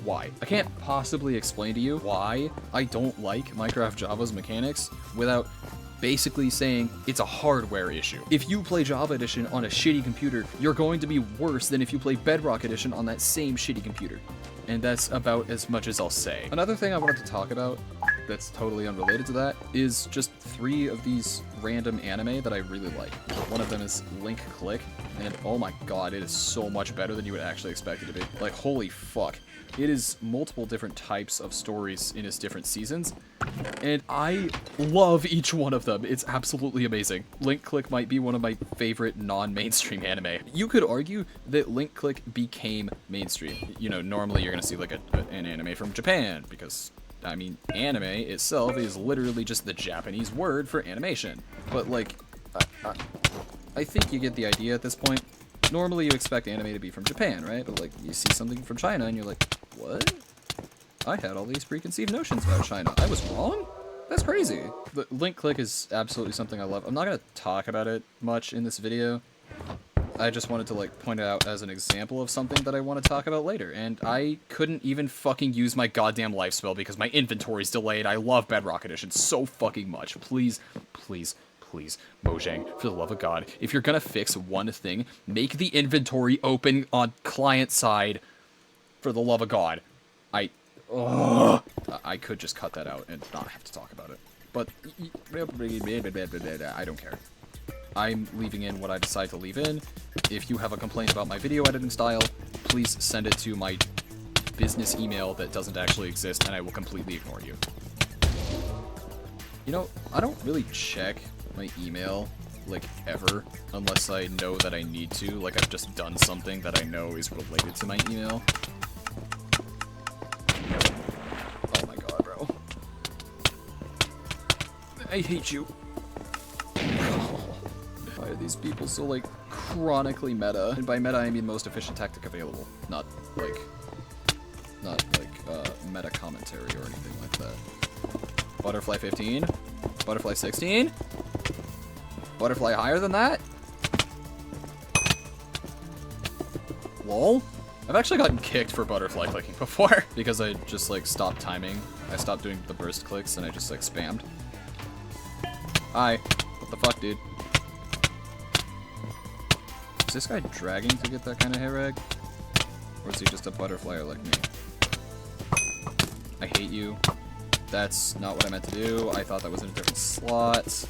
Why? I can't possibly explain to you why I don't like Minecraft Java's mechanics without basically saying it's a hardware issue. If you play Java Edition on a shitty computer, you're going to be worse than if you play Bedrock Edition on that same shitty computer. And that's about as much as I'll say. Another thing I wanted to talk about that's totally unrelated to that is just 3 of these random anime that I really like. One of them is Link Click, and oh my god, it is so much better than you would actually expect it to be. Like, holy fuck. It is multiple different types of stories in its different seasons, and I love each one of them. It's absolutely amazing. Link Click might be one of my favorite non-mainstream anime. You could argue that Link Click became mainstream. You know, normally you're gonna see like an anime from Japan, because I mean, anime itself is literally just the Japanese word for animation. But like, I think you get the idea at this point. Normally you expect anime to be from Japan, right? But like, you see something from China and you're like, what? I had all these preconceived notions about China. I was wrong? That's crazy. The Link Click is absolutely something I love. I'm not gonna talk about it much in this video. I just wanted to like point it out as an example of something that I want to talk about later, and I couldn't even fucking use my goddamn life spell because my inventory's delayed. I love Bedrock Edition so fucking much. Please, please, please, Mojang, for the love of God, if you're gonna fix one thing, make the inventory open on client side. For the love of God. I could just cut that out and not have to talk about it. But I don't care. I'm leaving in what I decide to leave in. If you have a complaint about my video editing style, please send it to my business email that doesn't actually exist, and I will completely ignore you. You know, I don't really check my email, like, ever, unless I know that I need to. Like, I've just done something that I know is related to my email. Oh my god, bro. I hate you. Why are these people so, like, chronically meta? And by meta, I mean most efficient tactic available. Not like, meta commentary or anything like that. Butterfly 15? Butterfly 16? Butterfly higher than that? Lol? I've actually gotten kicked for butterfly clicking before because I just like stopped timing. I stopped doing the burst clicks and I just like spammed. Hi. What the fuck, dude? Is this guy dragging to get that kind of hair rag? Or is he just a butterflyer like me? I hate you. That's not what I meant to do. I thought that was in a different slot.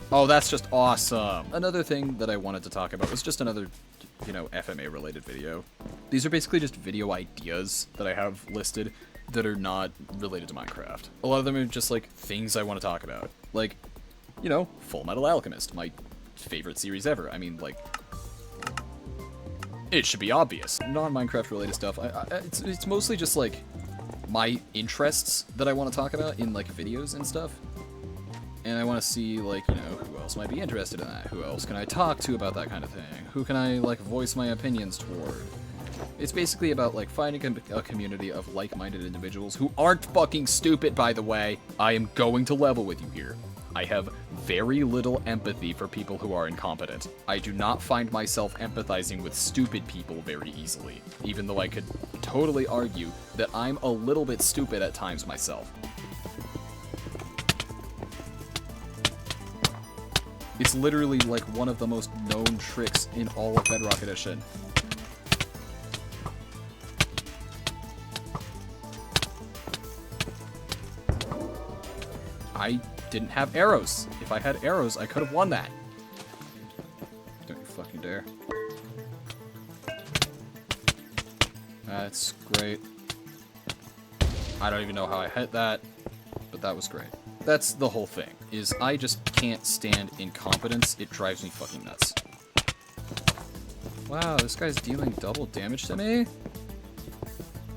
Oh, that's just awesome. Another thing that I wanted to talk about was just another, you know, FMA related video. These are basically just video ideas that I have listed that are not related to Minecraft. A lot of them are just like things I want to talk about. Like, you know, Full Metal Alchemist, my favorite series ever. I mean, like, It should be obvious. Non-Minecraft related stuff, it's mostly just like my interests that I want to talk about in like videos and stuff. And I want to see like, you know, who else might be interested in that? Who else can I talk to about that kind of thing? Who can I like voice my opinions toward? It's basically about like finding a community of like-minded individuals who aren't fucking stupid, by the way. I am going to level with you here. I have very little empathy for people who are incompetent. I do not find myself empathizing with stupid people very easily, even though I could totally argue that I'm a little bit stupid at times myself. It's literally like one of the most known tricks in all of Bedrock Edition. I didn't have arrows. If I had arrows, I could have won that. Don't you fucking dare. That's great. I don't even know how I hit that, but that was great. That's the whole thing, is I just can't stand incompetence. It drives me fucking nuts. Wow, this guy's dealing double damage to me?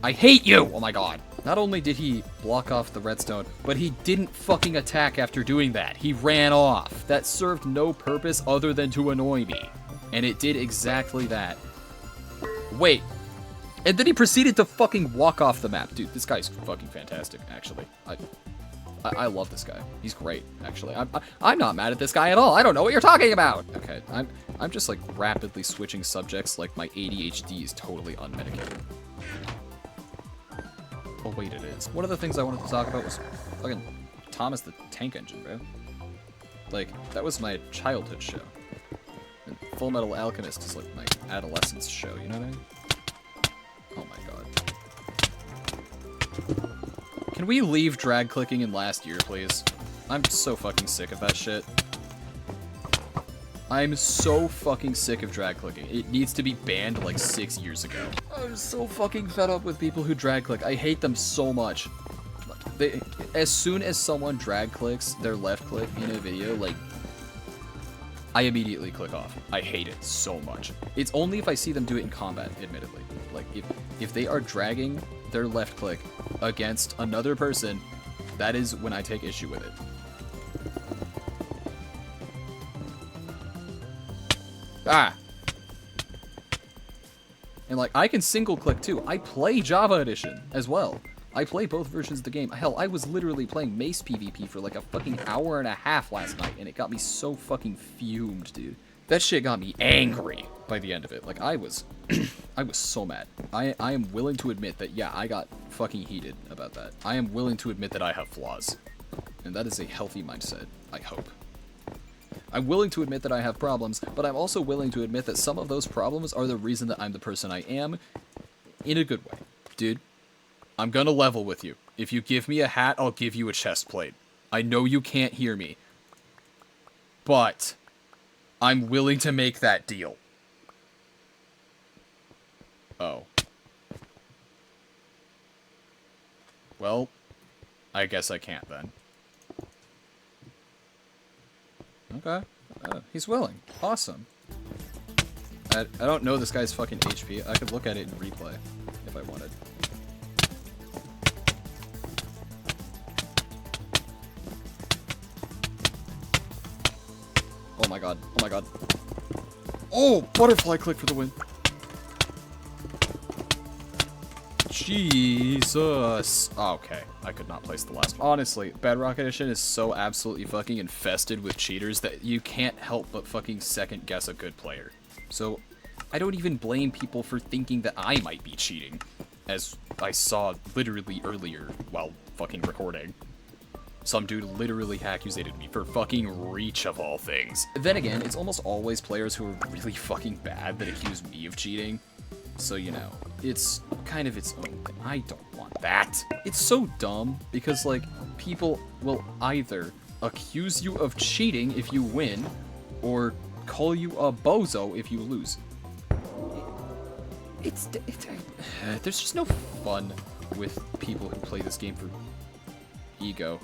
I hate you! Oh my god. Not only did he block off the redstone, but he didn't fucking attack after doing that. He ran off. That served no purpose other than to annoy me. And it did exactly that. Wait. And then he proceeded to fucking walk off the map. Dude, this guy's fucking fantastic, actually. I love this guy. He's great, actually. I'm not mad at this guy at all. I don't know what you're talking about. Okay, I'm just like rapidly switching subjects like my ADHD is totally unmedicated. Oh wait, it is. One of the things I wanted to talk about was fucking Thomas the Tank Engine, bro. Like, that was my childhood show. And Full Metal Alchemist is like my adolescence show, you know what I mean? Oh my god. Can we leave drag clicking in last year, please? I'm so fucking sick of that shit. I'm so fucking sick of drag clicking. It needs to be banned like 6 years ago. I'm so fucking fed up with people who drag click. I hate them so much. As soon as someone drag clicks their left click in a video, like, I immediately click off. I hate it so much. It's only if I see them do it in combat, admittedly. Like, if they are dragging their left click against another person, that is when I take issue with it. Ah! And like, I can single click too. I play Java Edition as well. I play both versions of the game. Hell, I was literally playing Mace PvP for like a fucking hour and a half last night, and it got me so fucking fumed, dude. That shit got me angry by the end of it. Like, I was I was so mad. I am willing to admit that, yeah, I got fucking heated about that. I am willing to admit that I have flaws. And that is a healthy mindset, I hope. I'm willing to admit that I have problems, but I'm also willing to admit that some of those problems are the reason that I'm the person I am, in a good way. Dude, I'm gonna level with you. If you give me a hat, I'll give you a chest plate. I know you can't hear me, but I'm willing to make that deal. Oh. Well, I guess I can't then. Okay. He's willing. Awesome. I don't know this guy's fucking HP. I could look at it in replay if I wanted. Oh my god. Oh my god. Oh! Butterfly click for the win. Jesus. Oh, okay. I could not place the last one. Honestly, Bedrock Edition is so absolutely fucking infested with cheaters that you can't help but fucking second guess a good player. So, I don't even blame people for thinking that I might be cheating, as I saw literally earlier while fucking recording. Some dude literally accusated me for fucking reach of all things. Then again, it's almost always players who are really fucking bad that accuse me of cheating. So, you know, it's kind of its own thing. I don't want that. It's so dumb because, like, people will either accuse you of cheating if you win or call you a bozo if you lose. There's just no fun with people who play this game for ego.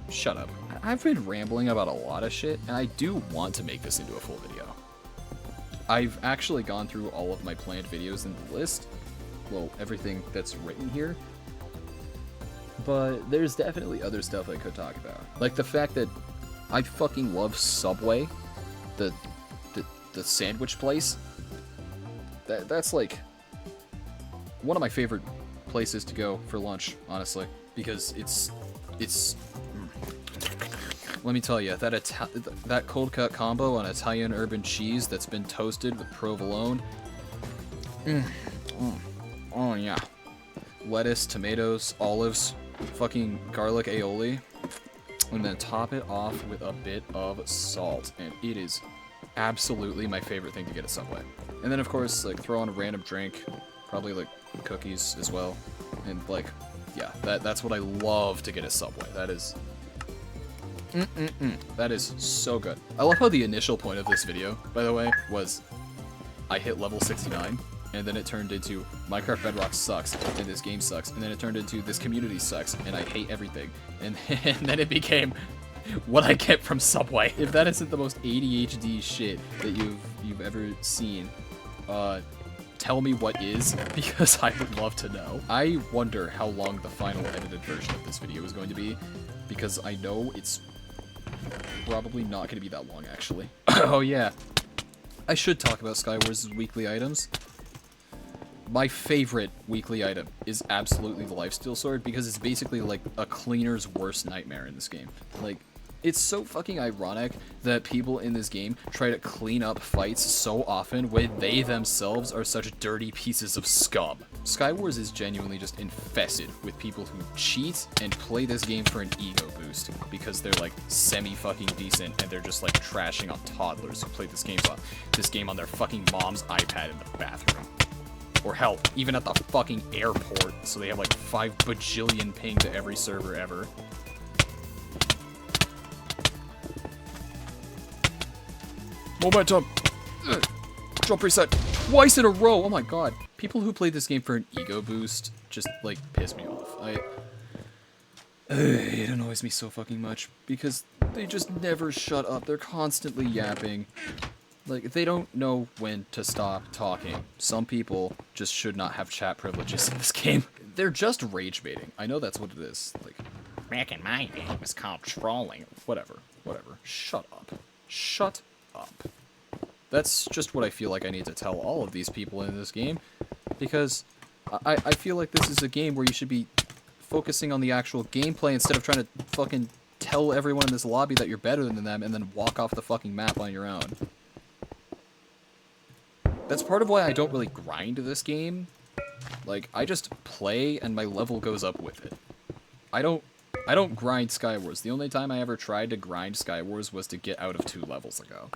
Shut up. I've been rambling about a lot of shit, and I do want to make this into a full video. I've actually gone through all of my planned videos in the list. Well, everything that's written here. But there's definitely other stuff I could talk about. Like the fact that I fucking love Subway, the sandwich place. That's like one of my favorite places to go for lunch, honestly, because it's let me tell you, that cold cut combo on Italian urban cheese that's been toasted with provolone. Oh yeah. Lettuce, tomatoes, olives, fucking garlic aioli, and then top it off with a bit of salt, and it is absolutely my favorite thing to get at Subway. And then of course, like, throw on a random drink, probably like cookies as well, and like, yeah, that's what I love to get at Subway. That is that is so good. I love how the initial point of this video, by the way, was I hit level 69, and then it turned into Minecraft Bedrock sucks, and this game sucks, and then it turned into this community sucks, and I hate everything, and then it became what I get from Subway. If that isn't the most ADHD shit that you've ever seen, tell me what is, because I would love to know. I wonder how long the final edited version of this video is going to be, because I know it's probably not going to be that long, actually. Oh yeah, I should talk about SKYWARS' weekly items. My favorite weekly item is absolutely the Lifesteal Sword, because it's basically like a cleaner's worst nightmare in this game. Like, it's so fucking ironic that people in this game try to clean up fights so often when they themselves are such dirty pieces of scum. SKYWARS is genuinely just infested with people who cheat and play this game for an ego boost, because they're like semi-fucking decent and they're just like trashing on toddlers who play this game on their fucking mom's iPad in the bathroom. Or hell, even at the fucking airport, so they have like 5 bajillion ping to every server ever. Momentum! Ugh. Jump reset twice in a row! Oh my god. People who play this game for an ego boost just, like, piss me off. It annoys me so fucking much, because they just never shut up. They're constantly yapping. Like, they don't know when to stop talking. Some people just should not have chat privileges in this game. They're just rage baiting. I know that's what it is. Like, Back in my day, it was called trolling. whatever. Shut up. Shut up. That's just what I feel like I need to tell all of these people in this game, because I feel like this is a game where you should be focusing on the actual gameplay instead of trying to fucking tell everyone in this lobby that you're better than them and then walk off the fucking map on your own. That's part of why I don't really grind this game. Like, I just play and my level goes up with it. I don't grind SKYWARS. The only time I ever tried to grind SKYWARS was to get out of 2 levels ago.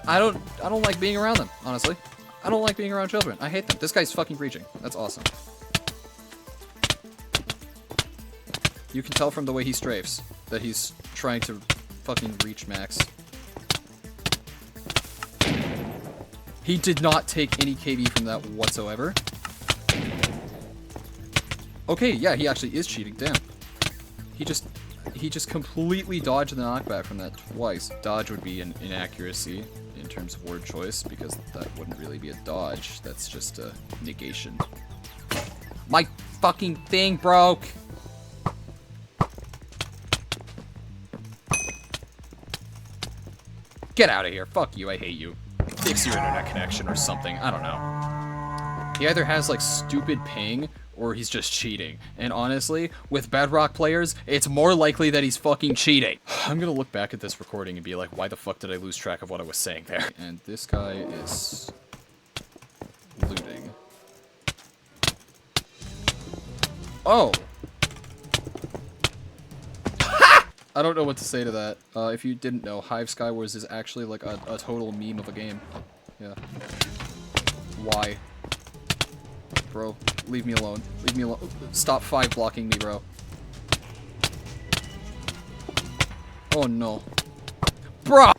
I don't like being around them, honestly. I don't like being around children. I hate them. This guy's fucking reaching. That's awesome. You can tell from the way he strafes that he's trying to fucking reach max. He did not take any KB from that whatsoever. Okay, yeah, he actually is cheating. Damn. He just completely dodged the knockback from that twice. Dodge would be an inaccuracy in terms of word choice, because that wouldn't really be a dodge. That's just a negation. My fucking thing broke! Get out of here. Fuck you. I hate you. Fix your internet connection or something. I don't know. He either has, like, stupid ping, or he's just cheating. And honestly, with Bedrock players, it's more likely that he's fucking cheating. I'm gonna look back at this recording and be like, why the fuck did I lose track of what I was saying there? And this guy is looting. Oh! I don't know what to say to that. If you didn't know, HIVE SKYWARS is actually like a total meme of a game. Yeah. Why? Bro, leave me alone. Leave me alone. Stop 5 blocking me, bro. Oh no. Bro!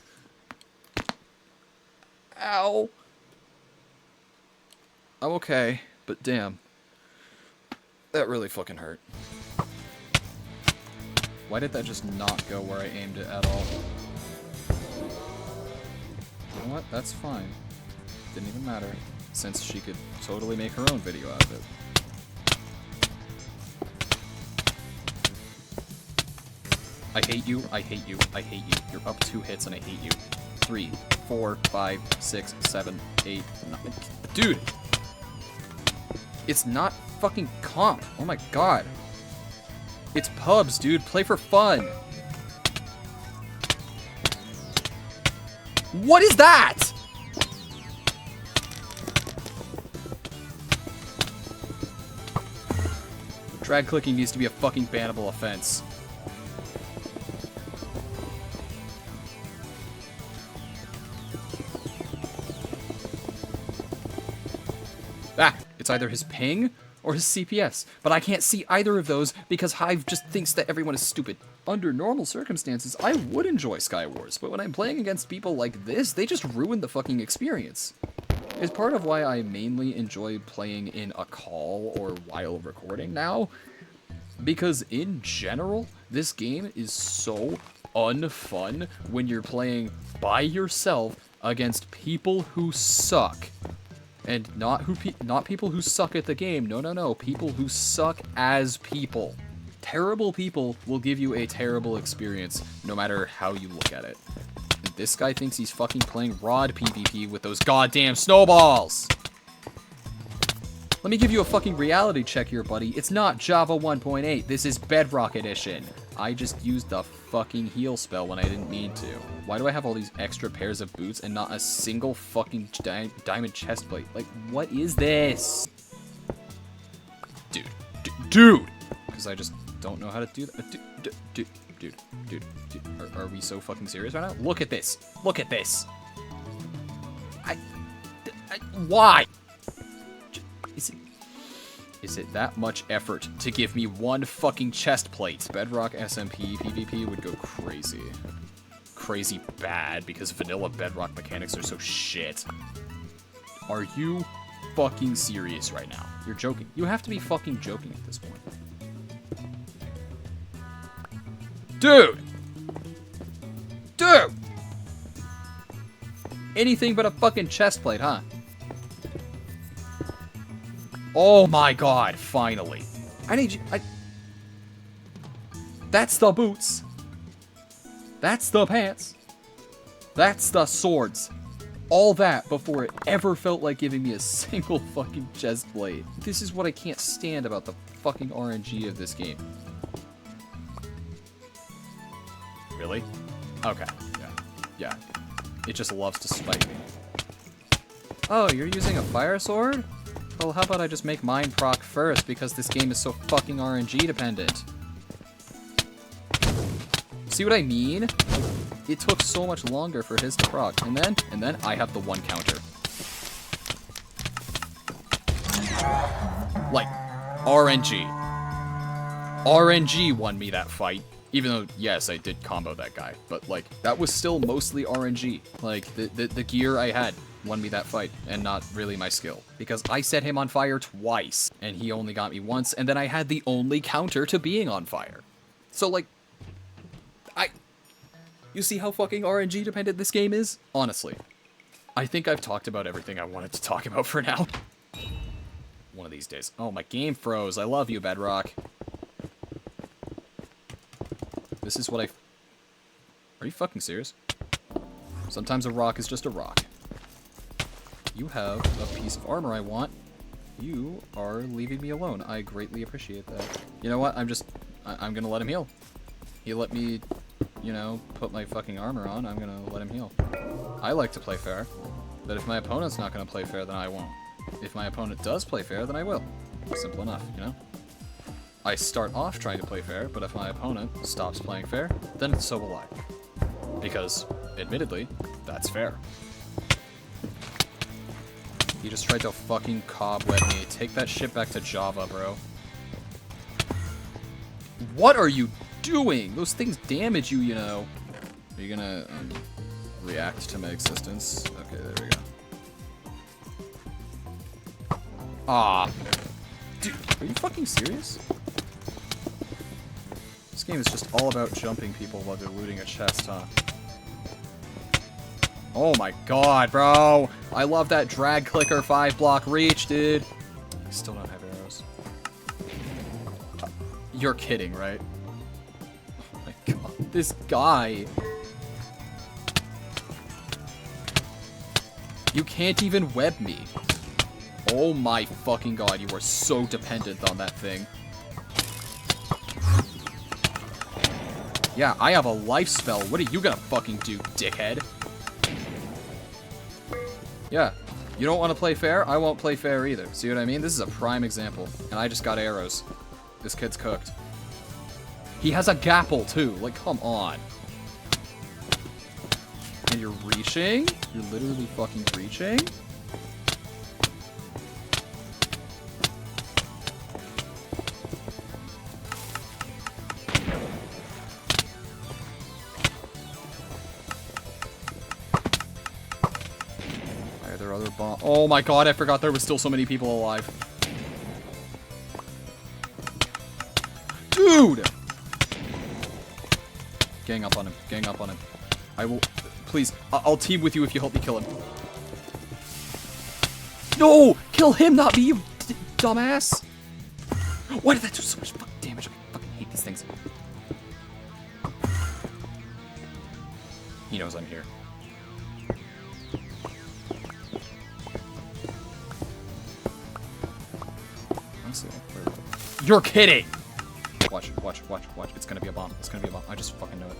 Ow. I'm okay, but damn. That really fucking hurt. Why did that just not go where I aimed it at all? You know what? That's fine. Didn't even matter, since she could totally make her own video out of it. I hate you, I hate you, I hate you. You're up 2 hits and I hate you. 3, 4, 5, 6, 7, 8, 9. Dude! It's not fucking comp. Oh my god. It's pubs, dude. Play for fun. What is that? Drag clicking needs to be a fucking bannable offense. Ah, it's either his ping or his CPS, but I can't see either of those because Hive just thinks that everyone is stupid. Under normal circumstances, I would enjoy SKYWARS, but when I'm playing against people like this, they just ruin the fucking experience. It's part of why I mainly enjoy playing in a call or while recording now, because in general, this game is so unfun when you're playing by yourself against people who suck. And not people who suck at the game. No. People who suck as people. Terrible people will give you a terrible experience, no matter how you look at it. And this guy thinks he's fucking playing Rod PvP with those goddamn snowballs! Let me give you a fucking reality check here, buddy. It's not Java 1.8. This is Bedrock Edition. I just used the fucking heal spell when I didn't need to. Why do I have all these extra pairs of boots and not a single fucking diamond chest plate? Like, what is this? Dude! Because I just don't know how to do that. Dude. Are we so fucking serious right now? Look at this. Look at this. Why? Is it that much effort to give me one fucking chest plate? Bedrock SMP PvP would go crazy. Crazy bad because vanilla Bedrock mechanics are so shit. Are you fucking serious right now? You're joking. You have to be fucking joking at this point. Dude! Anything but a fucking chest plate, huh? Oh my god, finally. I need you. That's the boots. That's the pants. That's the swords. All that before it ever felt like giving me a single fucking chest plate. This is what I can't stand about the fucking RNG of this game. Really? Okay. Yeah. It just loves to spite me. Oh, you're using a fire sword? Well, how about I just make mine proc first, because this game is so fucking RNG dependent. See what I mean? It took so much longer for his to proc, and then I have the one counter. Like, RNG. RNG won me that fight. Even though, yes, I did combo that guy, but like, that was still mostly RNG. Like, the gear I had won me that fight, and not really my skill. Because I set him on fire twice, and he only got me once, and then I had the only counter to being on fire. So like, you see how fucking RNG dependent this game is? Honestly. I think I've talked about everything I wanted to talk about for now. One of these days. Oh, my game froze. I love you, Bedrock. This is what Are you fucking serious? Sometimes a rock is just a rock. You have a piece of armor I want. You are leaving me alone. I greatly appreciate that. You know what? I'm gonna let him heal. He let me, you know, put my fucking armor on. I'm gonna let him heal. I like to play fair, but if my opponent's not gonna play fair, then I won't. If my opponent does play fair, then I will. Simple enough, you know? I start off trying to play fair, but if my opponent stops playing fair, then so will I. Because, admittedly, that's fair. He just tried to fucking cobweb me. Take that shit back to Java, bro. What are you doing? Those things damage you, you know. Are you gonna react to my existence? Okay, there we go. Ah. Dude, are you fucking serious? This game is just all about jumping people while they're looting a chest, huh? Oh my god, bro. I love that drag clicker 5-block reach, dude. I still don't have arrows. You're kidding, right? Oh my god. This guy. You can't even web me. Oh my fucking god, you are so dependent on that thing. Yeah, I have a life spell. What are you gonna fucking do, dickhead? Yeah, you don't want to play fair? I won't play fair either. See what I mean? This is a prime example. And I just got arrows. This kid's cooked. He has a gapple, too. Like, come on. And you're reaching? You're literally fucking reaching? Why are there other bombs? Oh my god, I forgot there was still so many people alive. Dude! Gang up on him. Gang up on him. I will... Please, I'll team with you if you help me kill him. No! Kill him, not me, you dumbass! Why did that do so much fucking damage? I fucking hate these things. He knows I'm here. Honestly, you're kidding! Watch, watch, watch, watch. It's gonna be a bomb. It's gonna be a bomb. I just fucking know it.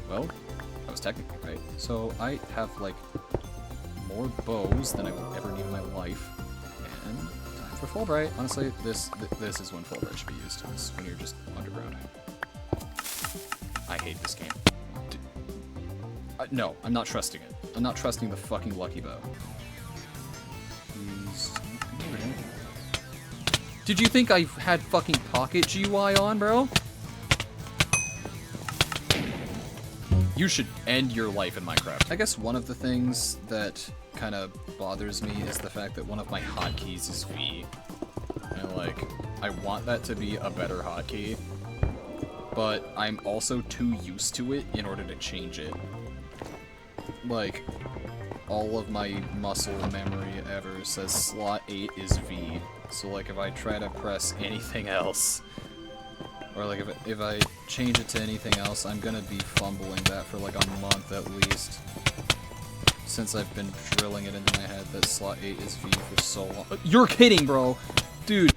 Well, that was technically right. So I have, like, more bows than I will ever need in my life. And time for Fulbright. Honestly, this is when Fulbright should be used. It's when you're just underground. I hate this game. No, I'm not trusting it. I'm not trusting the fucking lucky bow. Did you think I had fucking pocket GUI on, bro? You should end your life in Minecraft. I guess one of the things that kind of bothers me is the fact that one of my hotkeys is V. And, like, I want that to be a better hotkey, but I'm also too used to it in order to change it. Like, all of my muscle memory ever says slot 8 is V. So, like, if I try to press anything else, or, like, if I change it to anything else, I'm gonna be fumbling that for, like, a month at least. Since I've been drilling it into my head that slot 8 is V for so long. You're kidding, bro! Dude,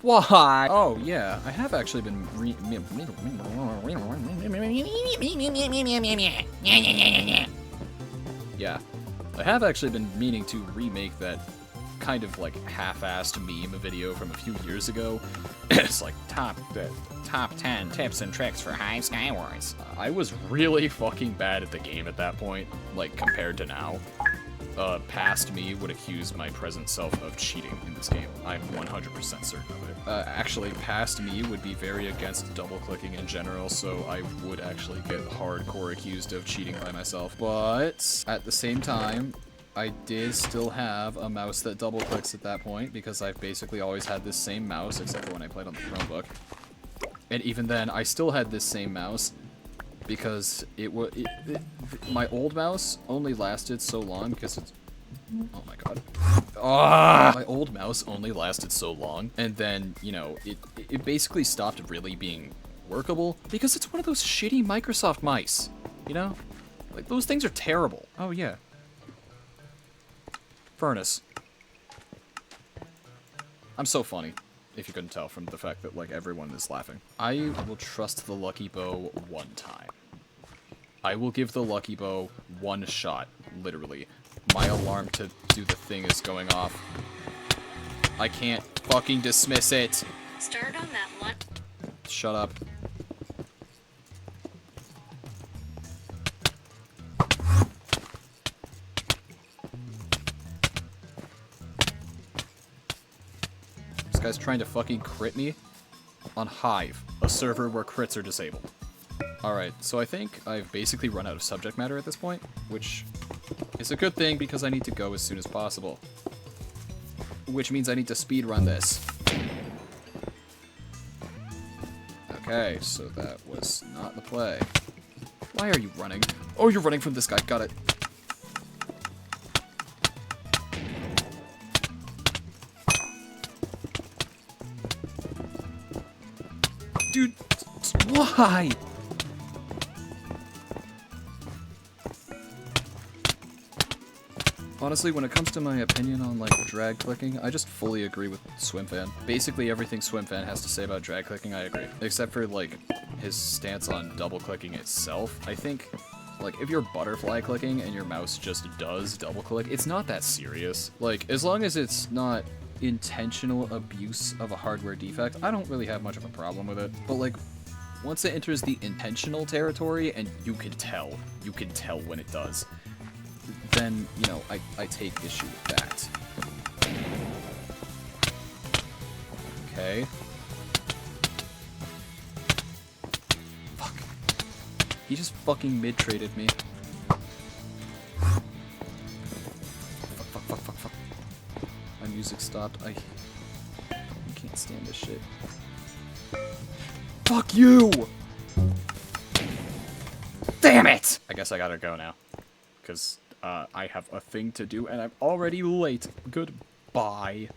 why? Oh, yeah, I have actually been Yeah, I have actually been meaning to remake that kind of like half-assed meme video from a few years ago. It's like Top 10 tips and tricks for HIVE SKYWARS. I was really fucking bad at the game at that point, like compared to now. Past me would accuse my present self of cheating in this game. I'm 100% certain of it. Actually, past me would be very against double-clicking in general, so I would actually get hardcore accused of cheating by myself. But at the same time, I did still have a mouse that double-clicks at that point, because I've basically always had this same mouse, except for when I played on the Chromebook. And even then, I still had this same mouse, because my old mouse only lasted so long because it's... Oh my god. My old mouse only lasted so long, and then, you know, it basically stopped really being workable because it's one of those shitty Microsoft mice, you know? Like, those things are terrible. Oh, yeah. Furnace. I'm so funny, if you couldn't tell from the fact that, like, everyone is laughing. I will trust the lucky bow one time. I will give the lucky bow one shot, literally. My alarm to do the thing is going off. I can't fucking dismiss it. Start on that one. Shut up. This guy's trying to fucking crit me on HIVE, a server where crits are disabled. Alright, so I think I've basically run out of subject matter at this point, which is a good thing because I need to go as soon as possible. Which means I need to speedrun this. Okay, so that was not the play. Why are you running? Oh, you're running from this guy. Got it. Dude, why? Honestly, when it comes to my opinion on, like, drag clicking, I just fully agree with SwimFan. Basically everything SwimFan has to say about drag clicking, I agree. Except for, like, his stance on double clicking itself. I think, like, if you're butterfly clicking and your mouse just does double click, it's not that serious. Like, as long as it's not intentional abuse of a hardware defect, I don't really have much of a problem with it. But, like, once it enters the intentional territory, and you can tell when it does, then, you know, I take issue with that. Okay. Fuck. He just fucking mid-traded me. Fuck. My music stopped. I can't stand this shit. Fuck you! Damn it! I guess I gotta go now. Because I have a thing to do, and I'm already late. Goodbye.